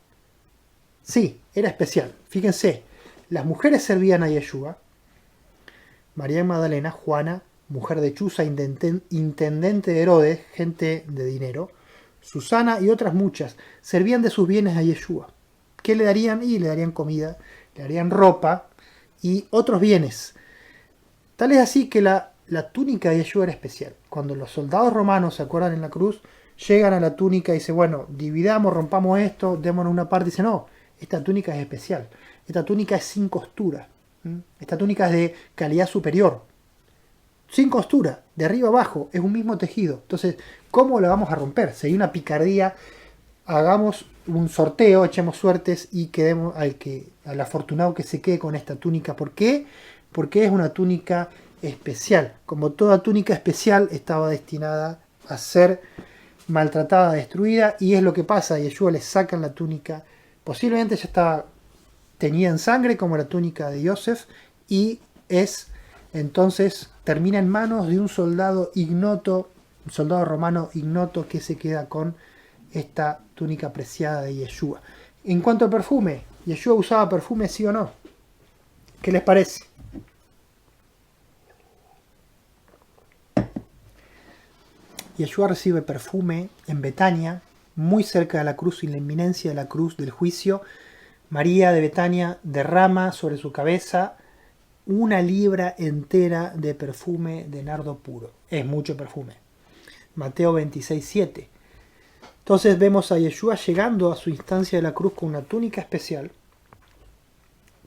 Sí, era especial. Fíjense, las mujeres servían a Yeshua. María Magdalena, Juana, mujer de Chuza, intendente de Herodes, gente de dinero, Susana y otras muchas, servían de sus bienes a Yeshua. ¿Qué le darían? Y le darían comida, le darían ropa y otros bienes. Tal es así que la túnica de Yeshua era especial. Cuando los soldados romanos, se acuerdan en la cruz, llegan a la túnica y dicen, bueno, dividamos, rompamos esto, démonos una parte. Y dicen, no, esta túnica es especial. Esta túnica es sin costura. Esta túnica es de calidad superior. Sin costura, de arriba abajo, es un mismo tejido. Entonces, ¿cómo la vamos a romper? Si hay una picardía, hagamos un sorteo, echemos suertes y quedemos al afortunado que se quede con esta túnica. ¿Por qué? Porque es una túnica especial. Como toda túnica especial, estaba destinada a ser maltratada, destruida, y es lo que pasa. A Yeshua le sacan la túnica, posiblemente ya tenía en sangre como la túnica de Yosef, y entonces termina en manos de un soldado ignoto, un soldado romano ignoto, que se queda con esta túnica preciada de Yeshua. En cuanto a perfume, ¿Yeshua usaba perfume, sí o no? ¿Qué les parece? Yeshua recibe perfume en Betania, muy cerca de la cruz, en la inminencia de la cruz del juicio. María de Betania derrama sobre su cabeza 1 libra entera de perfume de nardo puro. Es mucho perfume. Mateo 26:7. Entonces vemos a Yeshua llegando a su instancia de la cruz con una túnica especial,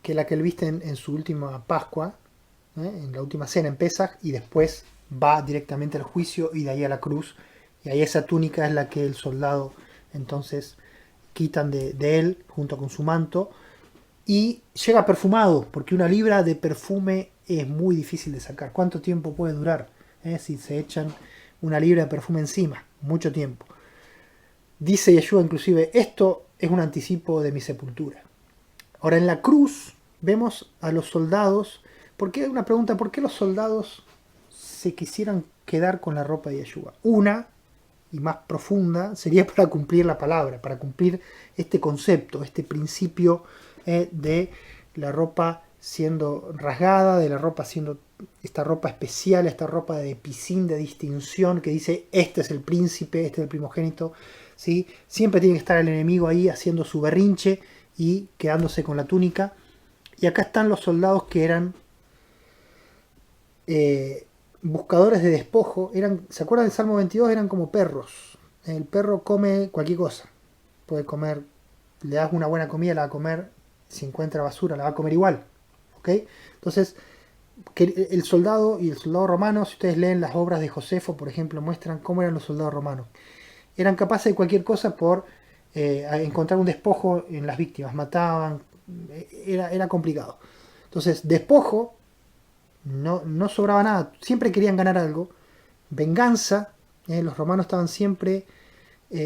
que es la que él viste en su última Pascua, en la última cena en Pesaj, y después va directamente al juicio y de ahí a la cruz. Y ahí esa túnica es la que el soldado entonces quitan de él junto con su manto. Y llega perfumado, porque 1 libra de perfume es muy difícil de sacar. ¿Cuánto tiempo puede durar? Si se echan 1 libra de perfume encima, mucho tiempo. Dice Yeshua inclusive, esto es un anticipo de mi sepultura. Ahora en la cruz vemos a los soldados. Una pregunta, ¿por qué los soldados se quisieran quedar con la ropa de Yeshua? Una, y más profunda, sería para cumplir la palabra, para cumplir este concepto, este principio de la ropa siendo rasgada, de la ropa siendo esta ropa especial, esta ropa de piscín, de distinción, que dice, este es el príncipe, este es el primogénito, ¿sí? Siempre tiene que estar el enemigo ahí haciendo su berrinche y quedándose con la túnica. Y acá están los soldados que eran buscadores de despojo. ¿Se acuerdan del Salmo 22? Eran como perros. El perro come cualquier cosa. Puede comer, le das una buena comida, la va a comer. Si encuentra basura, la va a comer igual. ¿Ok? Entonces, el soldado y el soldado romano, si ustedes leen las obras de Josefo, por ejemplo, muestran cómo eran los soldados romanos. Eran capaces de cualquier cosa por encontrar un despojo en las víctimas. Mataban. Era complicado. Entonces, despojo, no sobraba nada. Siempre querían ganar algo. Venganza. Los romanos estaban siempre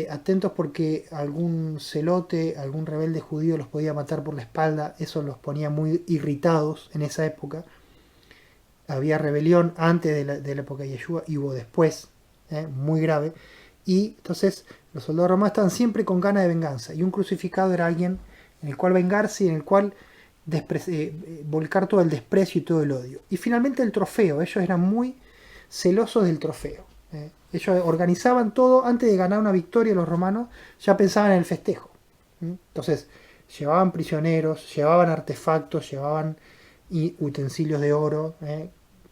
atentos porque algún celote, algún rebelde judío los podía matar por la espalda. Eso los ponía muy irritados en esa época. había rebelión antes de la época de Yeshua y hubo después, muy grave. Y entonces los soldados romanos estaban siempre con ganas de venganza. Y un crucificado era alguien en el cual vengarse y en el cual volcar todo el desprecio y todo el odio. Y finalmente el trofeo. Ellos eran muy celosos del trofeo. Ellos organizaban todo antes de ganar una victoria. Los romanos ya pensaban en el festejo. Entonces llevaban prisioneros, llevaban artefactos, llevaban utensilios de oro,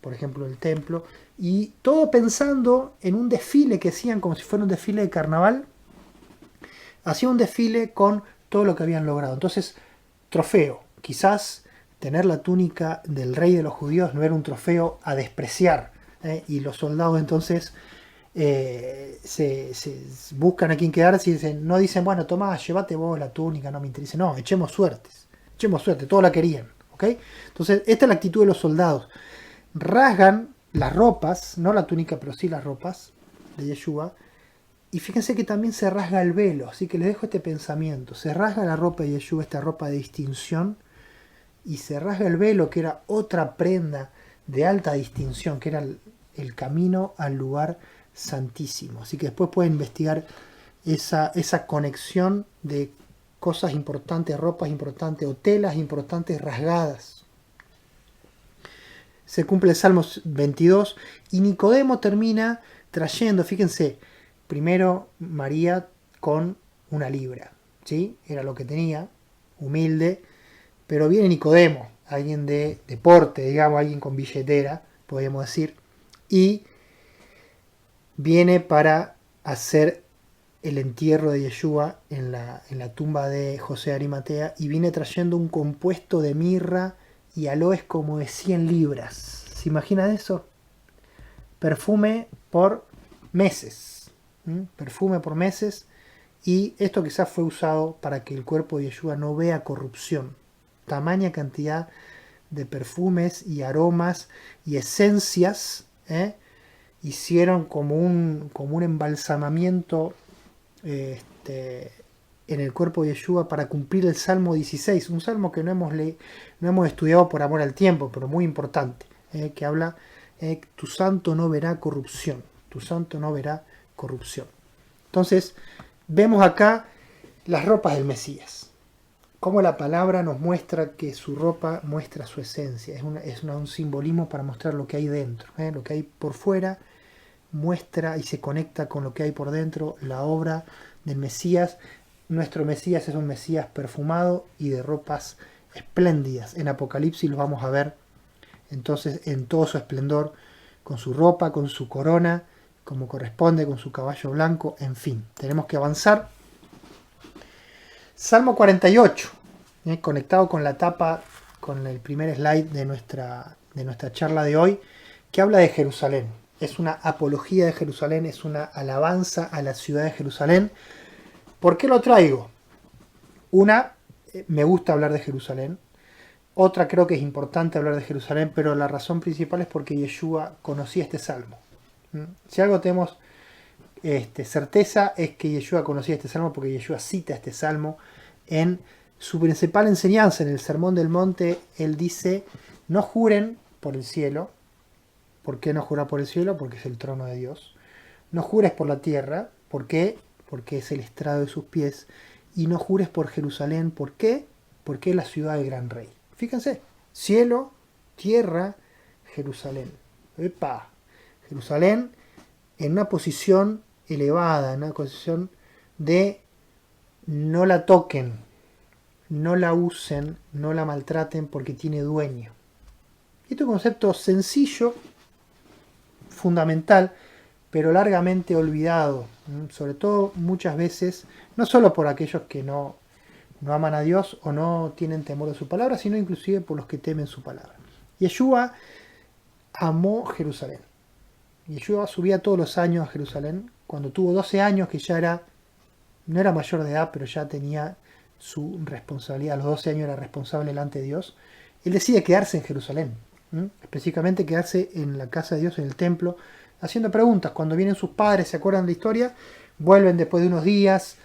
por ejemplo el templo, y todo pensando en un desfile que hacían como si fuera un desfile de carnaval. Hacían un desfile con todo lo que habían logrado. Entonces, trofeo. Quizás tener la túnica del rey de los judíos no era un trofeo a despreciar, y los soldados entonces se buscan a quien quedarse y dicen, no dicen, bueno, tomá, llévate vos la túnica, no me interesa. No, echemos suerte, todos la querían. ¿Okay? Entonces, esta es la actitud de los soldados. Rasgan las ropas, no la túnica, pero sí las ropas de Yeshua. Y fíjense que también se rasga el velo, así que les dejo este pensamiento. Se rasga la ropa de Yeshua, esta ropa de distinción, y se rasga el velo, que era otra prenda de alta distinción, que era el camino al lugar santísimo. Así que después pueden investigar esa conexión de cosas importantes, ropas importantes o telas importantes rasgadas. Se cumple el Salmo 22 y Nicodemo termina trayendo, fíjense, primero María con una libra, ¿sí? Era lo que tenía, humilde, pero viene Nicodemo, alguien de deporte, digamos, alguien con billetera, podemos decir, y viene para hacer el entierro de Yeshua en la tumba de José de Arimatea, y viene trayendo un compuesto de mirra y aloes como de 100 libras. ¿Se imaginan eso? Perfume por meses. Perfume por meses. Y esto quizás fue usado para que el cuerpo de Yeshua no vea corrupción. Tamaña cantidad de perfumes y aromas y esencias hicieron como un embalsamamiento en el cuerpo de Yeshua para cumplir el Salmo 16, un salmo que no hemos estudiado por amor al tiempo, pero muy importante, que habla, tu santo no verá corrupción, tu santo no verá corrupción. Entonces, vemos acá las ropas del Mesías, cómo la palabra nos muestra que su ropa muestra su esencia, es un simbolismo para mostrar lo que hay dentro, lo que hay por fuera muestra y se conecta con lo que hay por dentro, la obra del Mesías. Nuestro Mesías es un Mesías perfumado y de ropas espléndidas. En Apocalipsis lo vamos a ver entonces en todo su esplendor, con su ropa, con su corona, como corresponde, con su caballo blanco, en fin. Tenemos que avanzar. Salmo 48, conectado con la tapa, con el primer slide de nuestra charla de hoy, que habla de Jerusalén. Es una apología de Jerusalén, es una alabanza a la ciudad de Jerusalén. ¿Por qué lo traigo? Una, me gusta hablar de Jerusalén. Otra, creo que es importante hablar de Jerusalén, pero la razón principal es porque Yeshua conocía este salmo. Si algo tenemos certeza es que Yeshua conocía este salmo, porque Yeshua cita este salmo en su principal enseñanza, en el Sermón del Monte. Él dice, no juren por el cielo. ¿Por qué no jurar por el cielo? Porque es el trono de Dios. No jures por la tierra. ¿Por qué? Porque es el estrado de sus pies. Y no jures por Jerusalén. ¿Por qué? Porque es la ciudad del gran rey. Fíjense, cielo, tierra, Jerusalén. ¡Epa! Jerusalén en una posición elevada, en una posición de no la toquen, no la usen, no la maltraten porque tiene dueño. Este es un concepto sencillo, fundamental, pero largamente olvidado, sobre todo muchas veces, no solo por aquellos que no aman a Dios o no tienen temor de su palabra, sino inclusive por los que temen su palabra. Yeshua amó Jerusalén. Yeshua subía todos los años a Jerusalén. Cuando tuvo 12 años, que ya no era mayor de edad, pero ya tenía su responsabilidad, a los 12 años era responsable delante de Dios, él decide quedarse en Jerusalén, específicamente quedarse en la casa de Dios, en el templo, haciendo preguntas. Cuando vienen sus padres, se acuerdan de la historia, vuelven después de unos días,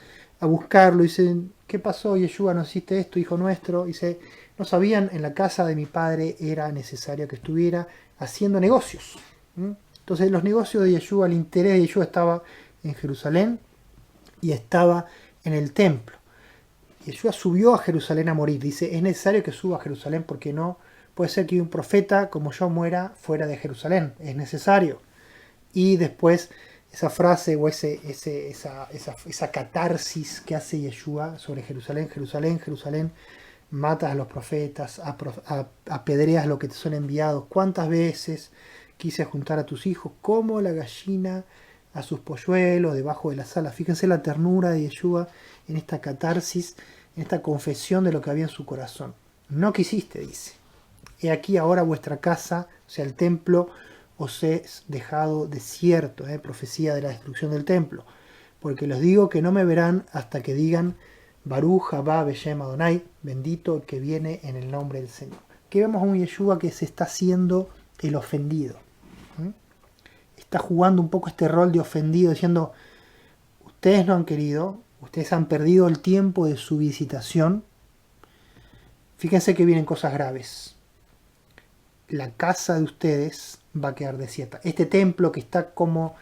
a buscarlo. Dicen, ¿qué pasó, Yeshua? ¿No hiciste esto, hijo nuestro? Dice, no sabían, en la casa de mi padre era necesario que estuviera haciendo negocios. ¿Mm? Entonces los negocios de Yeshua, el interés de Yeshua estaba en Jerusalén y estaba en el templo. Yeshua subió a Jerusalén a morir. Dice, es necesario que suba a Jerusalén porque no puede ser que un profeta como yo muera fuera de Jerusalén. Es necesario. Y después esa frase o esa catarsis que hace Yeshua sobre Jerusalén, Jerusalén, Jerusalén, matas a los profetas, apedreas lo que te son enviados. ¿Cuántas veces quise juntar a tus hijos como la gallina a sus polluelos debajo de las alas? Fíjense la ternura de Yeshua en esta catarsis, en esta confesión de lo que había en su corazón. No quisiste, dice. He aquí ahora vuestra casa, o sea, el templo, os he dejado desierto, profecía de la destrucción del templo. Porque les digo que no me verán hasta que digan, Baruch haba Beshem Adonai, bendito el que viene en el nombre del Señor. Aquí vemos a un Yeshua que se está haciendo el ofendido. Está jugando un poco este rol de ofendido, diciendo, ustedes no han querido, ustedes han perdido el tiempo de su visitación. Fíjense que vienen cosas graves. La casa de ustedes va a quedar desierta. Este templo que está como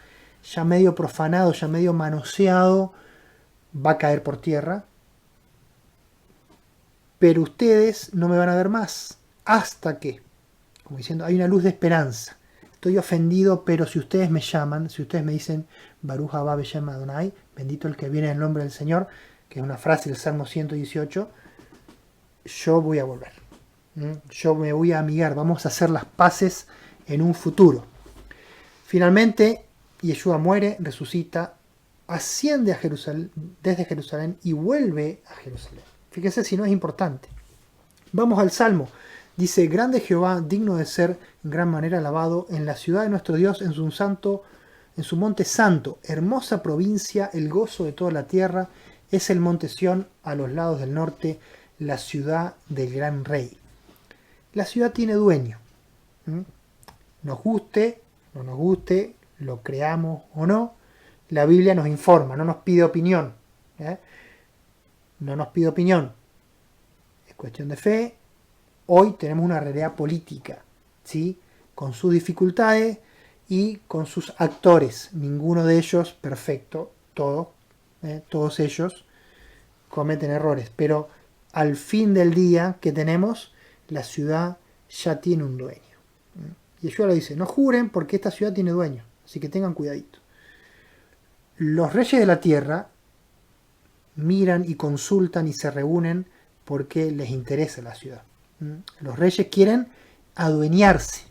ya medio profanado, ya medio manoseado, va a caer por tierra. Pero ustedes no me van a ver más. Hasta que, como diciendo, hay una luz de esperanza. Estoy ofendido, pero si ustedes me llaman, si ustedes me dicen, Baruch haba Beshem Adonai, bendito el que viene en el nombre del Señor, que es una frase del Salmo 118, yo voy a volver. Yo me voy a amigar, vamos a hacer las paces en un futuro. Finalmente, Yeshua muere, resucita, asciende a Jerusalén, desde Jerusalén y vuelve a Jerusalén. Fíjense si no es importante. Vamos al Salmo. Dice, grande Jehová, digno de ser en gran manera alabado, en la ciudad de nuestro Dios, en su monte santo, hermosa provincia, el gozo de toda la tierra, es el monte Sión a los lados del norte, la ciudad del gran rey. La ciudad tiene dueño. Nos guste, no nos guste, lo creamos o no, la Biblia nos informa, no nos pide opinión. No nos pide opinión. Es cuestión de fe. Hoy tenemos una realidad política, ¿sí? Con sus dificultades y con sus actores. Ninguno de ellos perfecto, todos ellos cometen errores. Pero al fin del día que tenemos, la ciudad ya tiene un dueño. Y Yeshua le dice, no juren porque esta ciudad tiene dueño, así que tengan cuidadito. Los reyes de la tierra miran y consultan y se reúnen porque les interesa la ciudad. Los reyes quieren adueñarse.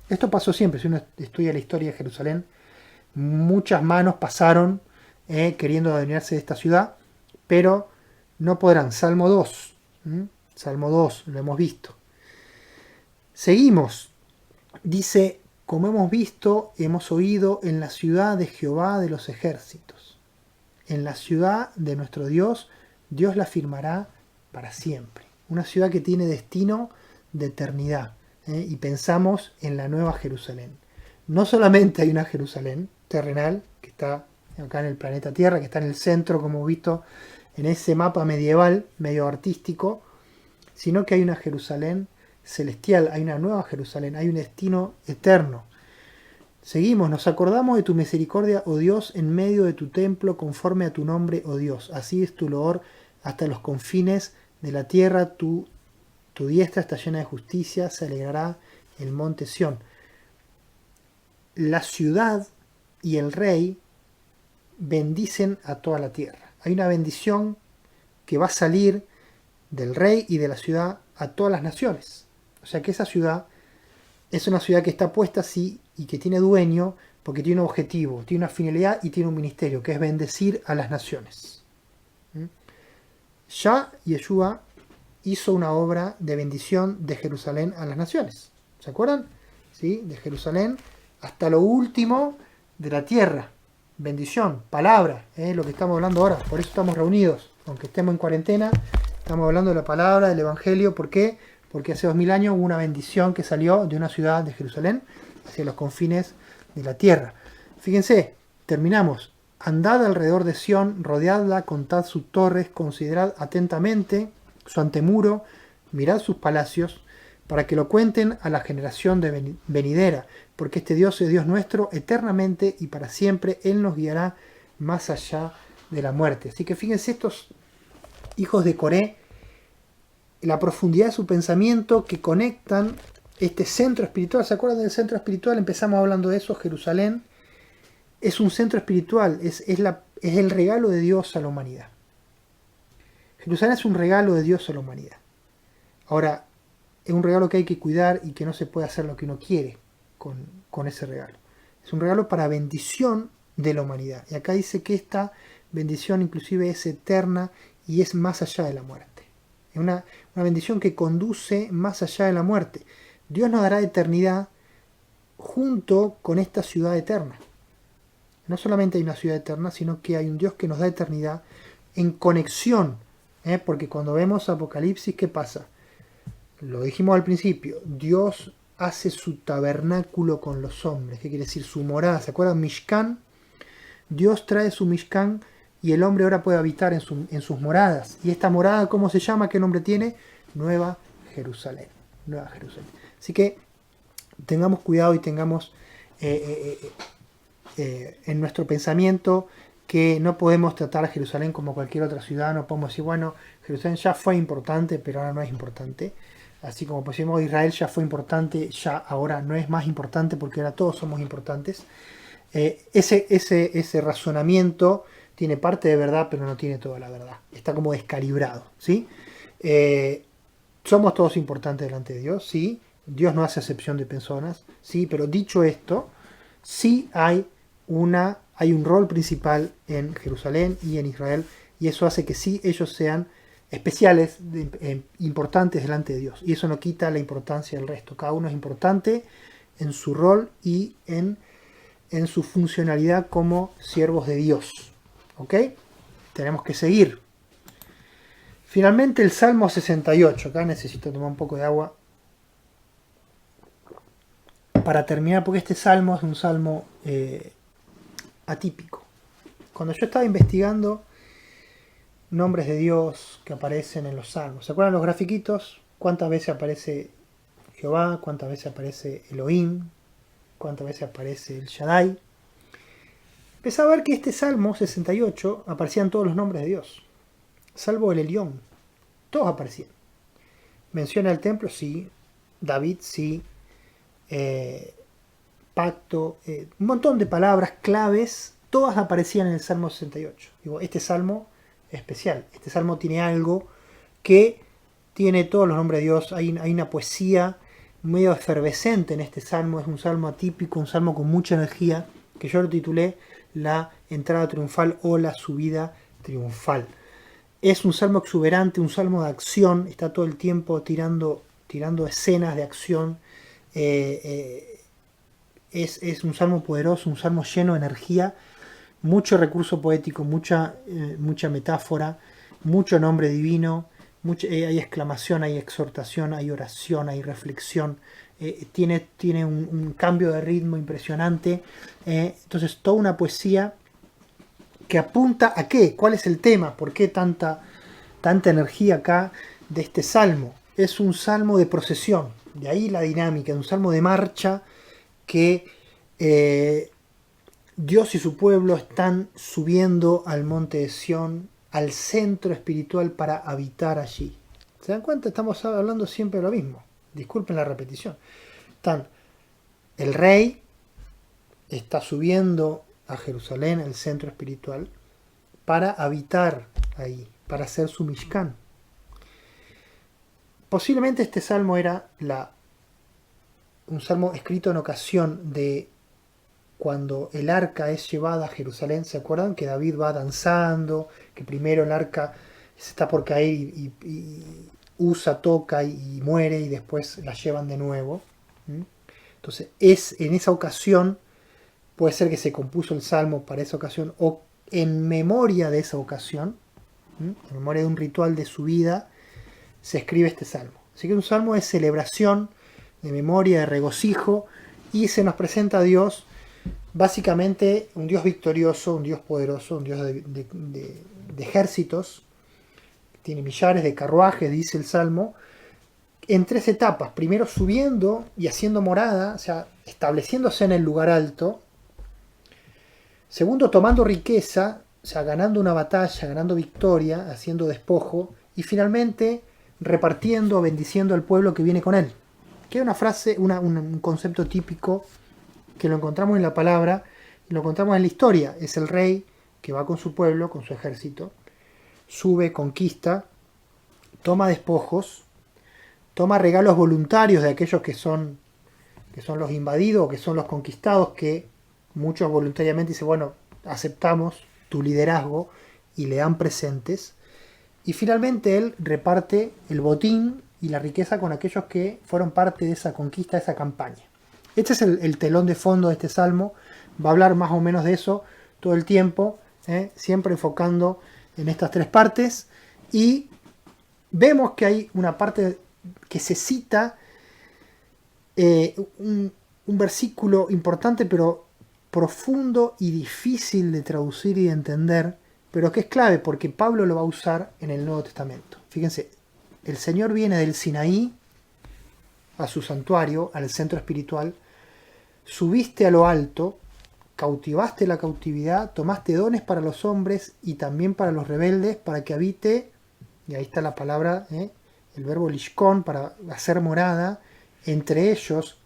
Esto pasó siempre, si uno estudia la historia de Jerusalén, muchas manos pasaron queriendo adueñarse de esta ciudad, pero no podrán. Salmo 2. Salmo 2, lo hemos visto. Seguimos. Dice, como hemos visto, hemos oído en la ciudad de Jehová de los ejércitos. En la ciudad de nuestro Dios, Dios la firmará para siempre. Una ciudad que tiene destino de eternidad. Y pensamos en la nueva Jerusalén. No solamente hay una Jerusalén terrenal, que está acá en el planeta Tierra, que está en el centro, como hemos visto en ese mapa medieval, medio artístico, sino que hay una Jerusalén celestial, hay una nueva Jerusalén, hay un destino eterno. Seguimos, nos acordamos de tu misericordia, oh Dios, en medio de tu templo, conforme a tu nombre, oh Dios. Así es tu loor hasta los confines de la tierra, tu diestra está llena de justicia, se alegrará el monte Sión. La ciudad y el rey bendicen a toda la tierra. Hay una bendición que va a salir del rey y de la ciudad a todas las naciones. O sea que esa ciudad es una ciudad que está puesta así y que tiene dueño porque tiene un objetivo, tiene una finalidad y tiene un ministerio, que es bendecir a las naciones. Ya Yeshua hizo una obra de bendición de Jerusalén a las naciones. ¿Se acuerdan? ¿Sí? De Jerusalén hasta lo último de la tierra. Bendición, palabra, lo que estamos hablando ahora. Por eso estamos reunidos. Aunque estemos en cuarentena, estamos hablando de la palabra, del Evangelio. ¿Por qué? Porque hace 2000 años hubo una bendición que salió de una ciudad de Jerusalén hacia los confines de la tierra. Fíjense, terminamos. andad alrededor de Sión, rodeadla, contad sus torres, considerad atentamente su antemuro, mirad sus palacios, para que lo cuenten a la generación venidera, porque este Dios es Dios nuestro eternamente y para siempre. Él nos guiará más allá de la muerte. Así que fíjense estos hijos de Coré, la profundidad de su pensamiento, que conectan este centro espiritual. ¿Se acuerdan del centro espiritual? Empezamos hablando de eso. Jerusalén es un centro espiritual, es el regalo de Dios a la humanidad. Jerusalén es un regalo de Dios a la humanidad. Ahora, es un regalo que hay que cuidar y que no se puede hacer lo que uno quiere con ese regalo. Es un regalo para bendición de la humanidad. Y acá dice que esta bendición inclusive es eterna y es más allá de la muerte. Es una bendición que conduce más allá de la muerte. Dios nos dará eternidad junto con esta ciudad eterna. No solamente hay una ciudad eterna, sino que hay un Dios que nos da eternidad en conexión. Porque cuando vemos Apocalipsis, ¿qué pasa? Lo dijimos al principio, Dios hace su tabernáculo con los hombres. ¿Qué quiere decir? Su morada. ¿Se acuerdan? Mishkan. Dios trae su Mishkan y el hombre ahora puede habitar en sus moradas. ¿Y esta morada cómo se llama? ¿Qué nombre tiene? Nueva Jerusalén. Nueva Jerusalén. Así que tengamos cuidado y tengamos en nuestro pensamiento que no podemos tratar a Jerusalén como cualquier otra ciudad. No podemos decir, bueno, Jerusalén ya fue importante, pero ahora no es importante. Así como decimos, Israel ya fue importante, ya ahora no es más importante porque ahora todos somos importantes. Ese razonamiento tiene parte de verdad, pero no tiene toda la verdad. Está como descalibrado, ¿sí? Somos todos importantes delante de Dios, sí. Dios no hace acepción de personas, sí. Pero dicho esto, sí hay un rol principal en Jerusalén y en Israel, y eso hace que sí ellos sean especiales, importantes delante de Dios. Y eso no quita la importancia del resto. Cada uno es importante en su rol y en su funcionalidad como siervos de Dios. ¿Ok? Tenemos que seguir. Finalmente el Salmo 68. Acá necesito tomar un poco de agua para terminar, porque este salmo es un salmo atípico. Cuando yo estaba investigando nombres de Dios que aparecen en los salmos, ¿se acuerdan los grafiquitos? ¿Cuántas veces aparece Jehová? ¿Cuántas veces aparece Elohim? ¿Cuántas veces aparece el Shaddai? Empecé a ver que este Salmo 68 aparecían todos los nombres de Dios, salvo el Elión. Todos aparecían. Menciona el templo, sí. David, sí. Pacto, un montón de palabras claves, todas aparecían en el Salmo 68. Digo, este Salmo es especial. Este Salmo tiene algo que tiene todos los nombres de Dios. Hay una poesía medio efervescente en este Salmo. Es un Salmo atípico, un Salmo con mucha energía, que yo lo titulé La entrada triunfal o la subida triunfal. Es un salmo exuberante, un salmo de acción, está todo el tiempo tirando escenas de acción. Es un salmo poderoso, un salmo lleno de energía, mucho recurso poético, mucha metáfora, mucho nombre divino, hay exclamación, hay exhortación, hay oración, hay reflexión. Tiene un cambio de ritmo impresionante. Entonces, toda una poesía que apunta a qué, cuál es el tema, por qué tanta energía acá de este salmo. Es un salmo de procesión, de ahí la dinámica, un salmo de marcha que Dios y su pueblo están subiendo al monte de Sión, al centro espiritual para habitar allí. ¿Se dan cuenta? Estamos hablando siempre de lo mismo. Disculpen la repetición. El rey está subiendo a Jerusalén, el centro espiritual, para habitar ahí, para hacer su Mishkan. Posiblemente este salmo era un salmo escrito en ocasión de cuando el arca es llevada a Jerusalén. ¿Se acuerdan? Que David va danzando, que primero el arca se está por caer y Usa toca y muere y después la llevan de nuevo. Entonces en esa ocasión. Puede ser que se compuso el salmo para esa ocasión o en memoria de esa ocasión, en memoria de un ritual de su vida, se escribe este salmo. Así que un salmo de celebración, de memoria, de regocijo, y se nos presenta a Dios básicamente un Dios victorioso, un Dios poderoso, un Dios de ejércitos, tiene millares de carruajes, dice el Salmo, en tres etapas. Primero subiendo y haciendo morada, o sea, estableciéndose en el lugar alto. Segundo, tomando riqueza, o sea, ganando una batalla, ganando victoria, haciendo despojo. Y finalmente, repartiendo, bendiciendo al pueblo que viene con él. Que es una frase, un concepto típico que lo encontramos en la palabra, lo encontramos en la historia. Es el rey que va con su pueblo, con su ejército, sube, conquista, toma despojos, toma regalos voluntarios de aquellos que son los invadidos, que son los conquistados, que muchos voluntariamente dicen, bueno, aceptamos tu liderazgo y le dan presentes. Y finalmente él reparte el botín y la riqueza con aquellos que fueron parte de esa conquista, de esa campaña. Este es el telón de fondo de este salmo. Va a hablar más o menos de eso todo el tiempo, siempre enfocando en estas tres partes. Y vemos que hay una parte que se cita, un versículo importante, pero profundo y difícil de traducir y de entender, pero que es clave porque Pablo lo va a usar en el Nuevo Testamento. Fíjense, el Señor viene del Sinaí a su santuario, al centro espiritual, subiste a lo alto, cautivaste la cautividad, tomaste dones para los hombres y también para los rebeldes, para que habite, y ahí está la palabra, el verbo lishkon, para hacer morada, entre ellos,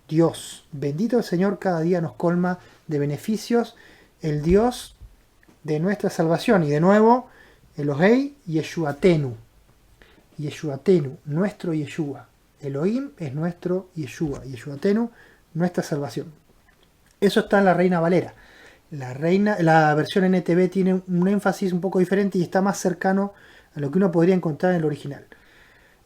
Dios. Bendito el Señor, cada día nos colma de beneficios, el Dios de nuestra salvación. Y de nuevo, Elohei Yeshuatenu. Yeshuatenu, nuestro Yeshua. Elohim es nuestro Yeshua. Yeshuatenu, nuestra salvación. Eso está en la Reina Valera. La versión NTV tiene un énfasis un poco diferente y está más cercano a lo que uno podría encontrar en el original.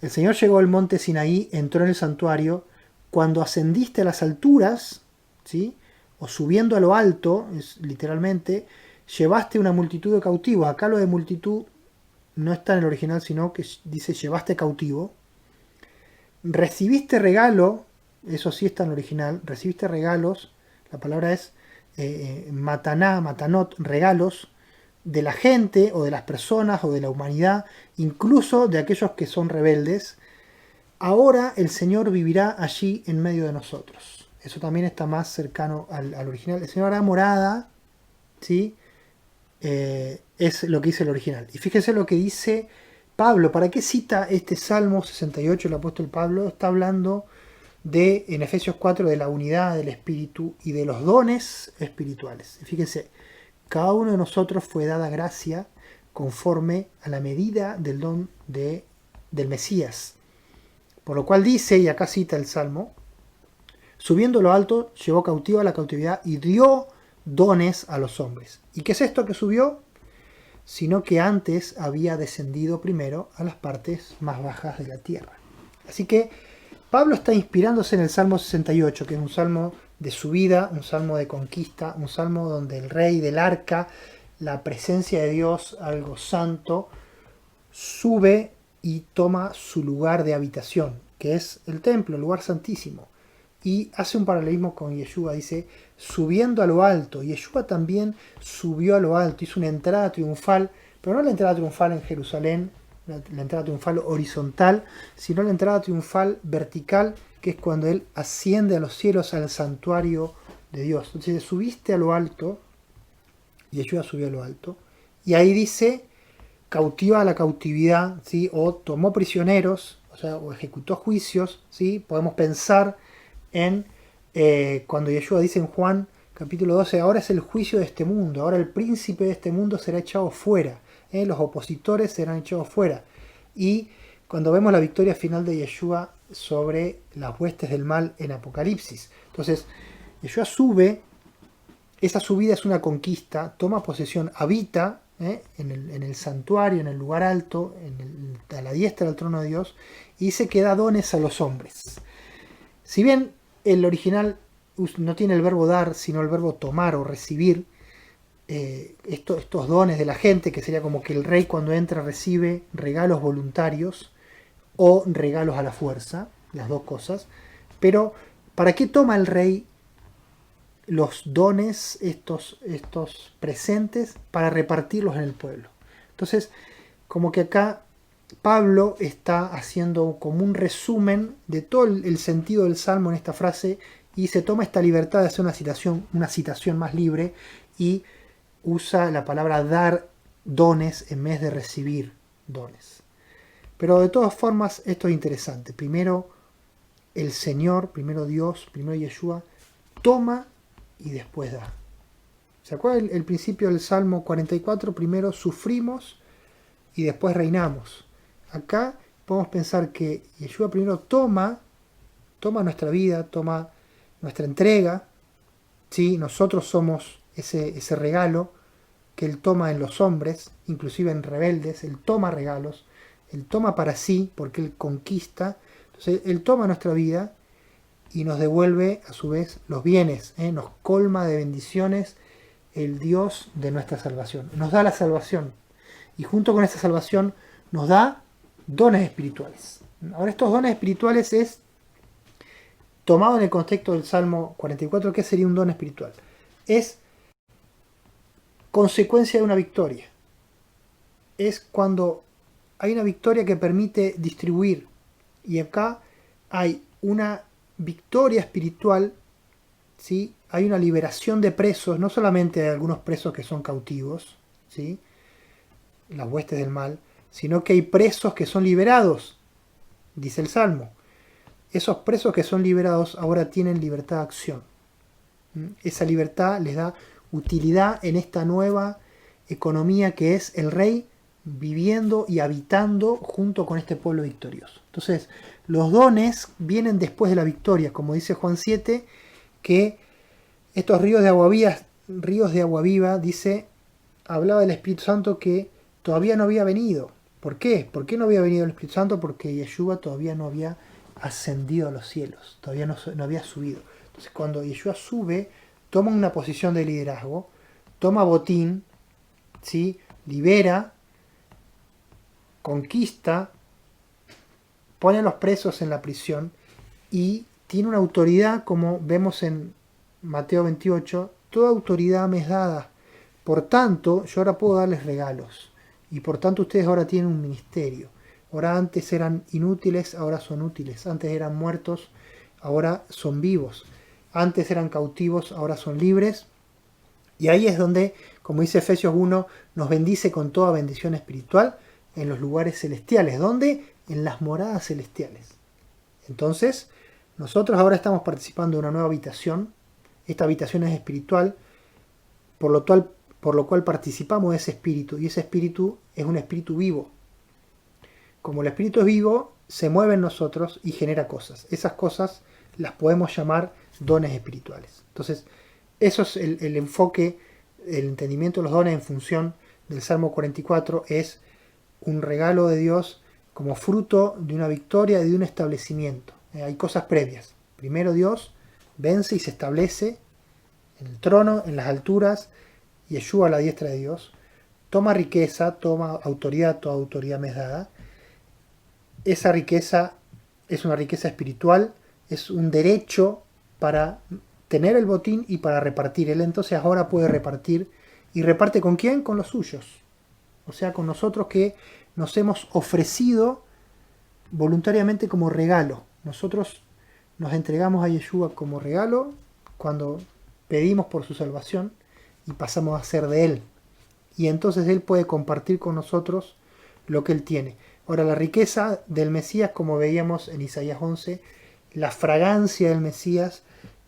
El Señor llegó al monte Sinaí, entró en el santuario. Cuando ascendiste a las alturas, ¿sí?, o subiendo a lo alto, literalmente, llevaste una multitud de cautivos. Acá lo de multitud no está en el original, sino que dice llevaste cautivo. Recibiste regalo, eso sí está en el original, recibiste regalos, la palabra es mataná, matanot, regalos de la gente o de las personas o de la humanidad, incluso de aquellos que son rebeldes. Ahora el Señor vivirá allí en medio de nosotros. Eso también está más cercano al original. El Señor hará morada, ¿sí? Es lo que dice el original. Y fíjense lo que dice Pablo. ¿Para qué cita este Salmo 68 el apóstol Pablo? Está hablando en Efesios 4 de la unidad del Espíritu y de los dones espirituales. Y fíjense, cada uno de nosotros fue dada gracia conforme a la medida del don del Mesías. Por lo cual dice, y acá cita el Salmo, subiendo lo alto, llevó cautiva la cautividad y dio dones a los hombres. ¿Y qué es esto que subió? Sino que antes había descendido primero a las partes más bajas de la tierra. Así que Pablo está inspirándose en el Salmo 68, que es un salmo de subida, un salmo de conquista, un salmo donde el rey del arca, la presencia de Dios, algo santo, sube y toma su lugar de habitación, que es el templo, el lugar santísimo. Y hace un paralelismo con Yeshua, dice, subiendo a lo alto. Yeshua también subió a lo alto, hizo una entrada triunfal, pero no la entrada triunfal en Jerusalén, la entrada triunfal horizontal, sino la entrada triunfal vertical, que es cuando él asciende a los cielos, al santuario de Dios. Entonces subiste a lo alto, Yeshua subió a lo alto, y ahí dice, cautiva la cautividad, ¿sí?, o tomó prisioneros, o sea, o ejecutó juicios, ¿sí? Podemos pensar en cuando Yeshua dice en Juan capítulo 12, ahora es el juicio de este mundo, ahora el príncipe de este mundo será echado fuera, los opositores serán echados fuera. Y cuando vemos la victoria final de Yeshua sobre las huestes del mal en Apocalipsis. Entonces, Yeshua sube, esa subida es una conquista, toma posesión, habita en el santuario, en el lugar alto, a la diestra del trono de Dios, y se queda dones a los hombres. Si bien el original no tiene el verbo dar, sino el verbo tomar o recibir, estos dones de la gente, que sería como que el rey cuando entra recibe regalos voluntarios o regalos a la fuerza, las dos cosas. Pero ¿para qué toma el rey los dones, estos presentes, para repartirlos en el pueblo. Entonces, como que acá Pablo está haciendo como un resumen de todo el sentido del Salmo en esta frase y se toma esta libertad de hacer una citación más libre y usa la palabra dar dones en vez de recibir dones. Pero de todas formas esto es interesante. Primero el Señor, primero Dios, primero Yeshua, toma y después da. ¿Se acuerdan el principio del Salmo 44? Primero sufrimos y después reinamos. Acá podemos pensar que Yeshua primero toma nuestra vida, toma nuestra entrega, ¿sí? Nosotros somos ese regalo que Él toma en los hombres, inclusive en rebeldes. Él toma regalos, Él toma para sí, porque Él conquista. Entonces Él toma nuestra vida y nos devuelve a su vez los bienes, nos colma de bendiciones el Dios de nuestra salvación. Nos da la salvación y junto con esa salvación nos da dones espirituales. Ahora estos dones espirituales es tomado en el contexto del Salmo 44. ¿Qué sería un don espiritual? Es consecuencia de una victoria. Es cuando hay una victoria que permite distribuir. Y acá hay una victoria espiritual, ¿sí? Hay una liberación de presos, no solamente de algunos presos que son cautivos, ¿sí? Las huestes del mal, sino que hay presos que son liberados, dice el Salmo. Esos presos que son liberados ahora tienen libertad de acción. Esa libertad les da utilidad en esta nueva economía que es el rey viviendo y habitando junto con este pueblo victorioso. Entonces, los dones vienen después de la victoria, como dice Juan 7, que estos ríos de agua viva, dice, hablaba del Espíritu Santo que todavía no había venido. ¿Por qué? ¿Por qué no había venido el Espíritu Santo? Porque Yeshua todavía no había ascendido a los cielos, todavía no había subido. Entonces, cuando Yeshua sube, toma una posición de liderazgo, toma botín, ¿sí? Libera, conquista, pone a los presos en la prisión y tiene una autoridad, como vemos en Mateo 28, toda autoridad me es dada. Por tanto, yo ahora puedo darles regalos. Y por tanto ustedes ahora tienen un ministerio. Ahora antes eran inútiles, ahora son útiles. Antes eran muertos, ahora son vivos. Antes eran cautivos, ahora son libres. Y ahí es donde, como dice Efesios 1, nos bendice con toda bendición espiritual en los lugares celestiales. ¿Dónde? En las moradas celestiales. Entonces, nosotros ahora estamos participando de una nueva habitación. Esta habitación es espiritual, por lo cual participamos de ese espíritu. Y ese espíritu es un espíritu vivo. Como el espíritu es vivo, se mueve en nosotros y genera cosas. Esas cosas las podemos llamar dones espirituales. Entonces, eso es el enfoque, el entendimiento de los dones en función del Salmo 44. Es un regalo de Dios como fruto de una victoria y de un establecimiento. Hay cosas previas. Primero Dios vence y se establece en el trono, en las alturas, Yeshua a la diestra de Dios. Toma riqueza, toma autoridad, toda autoridad me es dada. Esa riqueza es una riqueza espiritual, es un derecho para tener el botín y para repartir. Él entonces ahora puede repartir. ¿Y reparte con quién? Con los suyos. O sea, con nosotros que nos hemos ofrecido voluntariamente como regalo. Nosotros nos entregamos a Yeshua como regalo cuando pedimos por su salvación y pasamos a ser de Él. Y entonces Él puede compartir con nosotros lo que Él tiene. Ahora, la riqueza del Mesías, como veíamos en Isaías 11, la fragancia del Mesías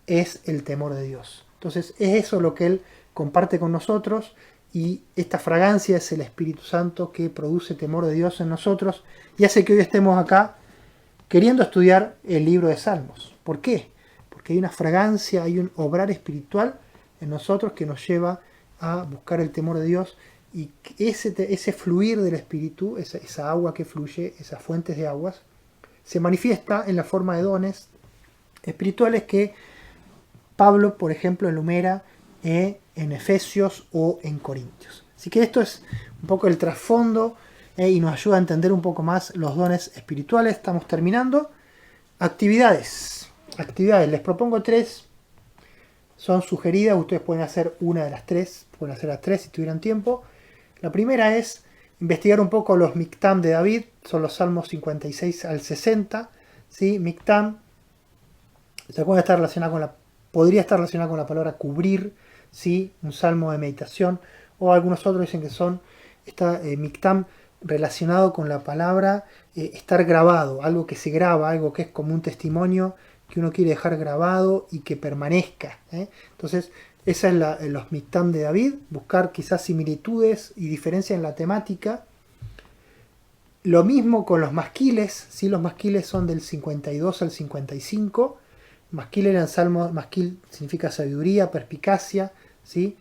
es el temor de Dios. Entonces, es eso lo que Él comparte con nosotros y esta fragancia es el Espíritu Santo que produce temor de Dios en nosotros y hace que hoy estemos acá queriendo estudiar el libro de Salmos. ¿Por qué? Porque hay una fragancia, hay un obrar espiritual en nosotros que nos lleva a buscar el temor de Dios y ese fluir del Espíritu, esa agua que fluye, esas fuentes de aguas, se manifiesta en la forma de dones espirituales que Pablo, por ejemplo, enumera en Efesios o en Corintios. Así que esto es un poco el trasfondo y nos ayuda a entender un poco más los dones espirituales. Estamos terminando. Actividades. Les propongo 3 son sugeridas, ustedes pueden hacer una de las tres, pueden hacer las tres si tuvieran tiempo. La primera es investigar un poco los Mictam de David, son los Salmos 56 al 60, ¿sí? Mictam podría estar relacionado con la palabra cubrir, ¿sí? Un salmo de meditación, o algunos otros dicen que está Mictam relacionado con la palabra estar grabado, algo que se graba, algo que es como un testimonio que uno quiere dejar grabado y que permanezca. Entonces, esa es los Mictam de David, buscar quizás similitudes y diferencias en la temática. Lo mismo con los masquiles, ¿sí? Los masquiles son del 52 al 55. Masquil eran salmos, masquil significa sabiduría, perspicacia, ¿sí?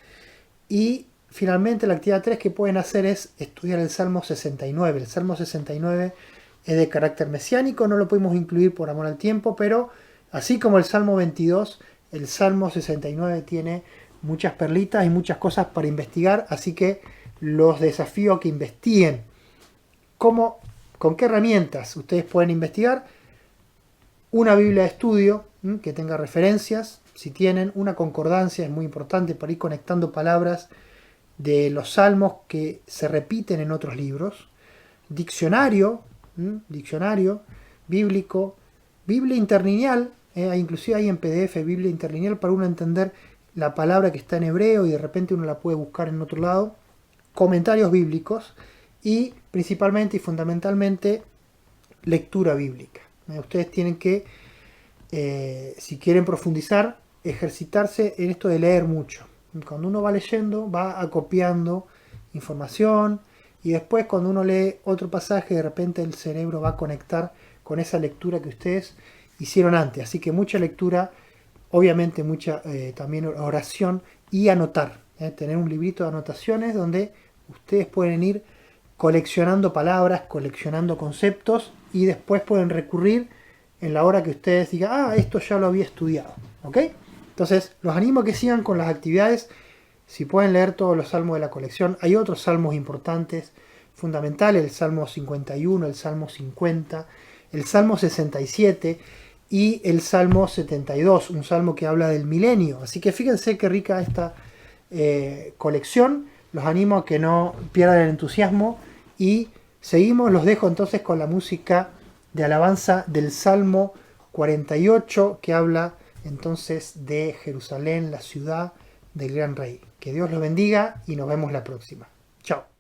Y finalmente la actividad 3 que pueden hacer es estudiar el Salmo 69. El Salmo 69 es de carácter mesiánico, no lo pudimos incluir por amor al tiempo, pero así como el Salmo 22, el Salmo 69 tiene muchas perlitas y muchas cosas para investigar, así que los desafío a que investiguen con qué herramientas ustedes pueden investigar. Una Biblia de estudio que tenga referencias, si tienen, una concordancia es muy importante para ir conectando palabras de los salmos que se repiten en otros libros, diccionario bíblico, Biblia interlineal, inclusive hay en PDF Biblia interlineal para uno entender la palabra que está en hebreo y de repente uno la puede buscar en otro lado, comentarios bíblicos y principalmente y fundamentalmente lectura bíblica. Ustedes tienen que, si quieren profundizar, ejercitarse en esto de leer mucho. Cuando uno va leyendo, va acopiando información y después cuando uno lee otro pasaje, de repente el cerebro va a conectar con esa lectura que ustedes hicieron antes. Así que mucha lectura, obviamente mucha también oración y anotar. Tener un librito de anotaciones donde ustedes pueden ir coleccionando palabras, coleccionando conceptos y después pueden recurrir en la hora que ustedes digan, esto ya lo había estudiado. ¿Ok? Entonces, los animo a que sigan con las actividades. Si pueden leer todos los salmos de la colección, hay otros salmos importantes, fundamentales, el Salmo 51, el Salmo 50, el Salmo 67 y el Salmo 72, un salmo que habla del milenio. Así que fíjense qué rica esta colección. Los animo a que no pierdan el entusiasmo y seguimos. Los dejo entonces con la música de alabanza del Salmo 48 que habla entonces de Jerusalén, la ciudad del gran rey. Que Dios los bendiga y nos vemos la próxima. Chao.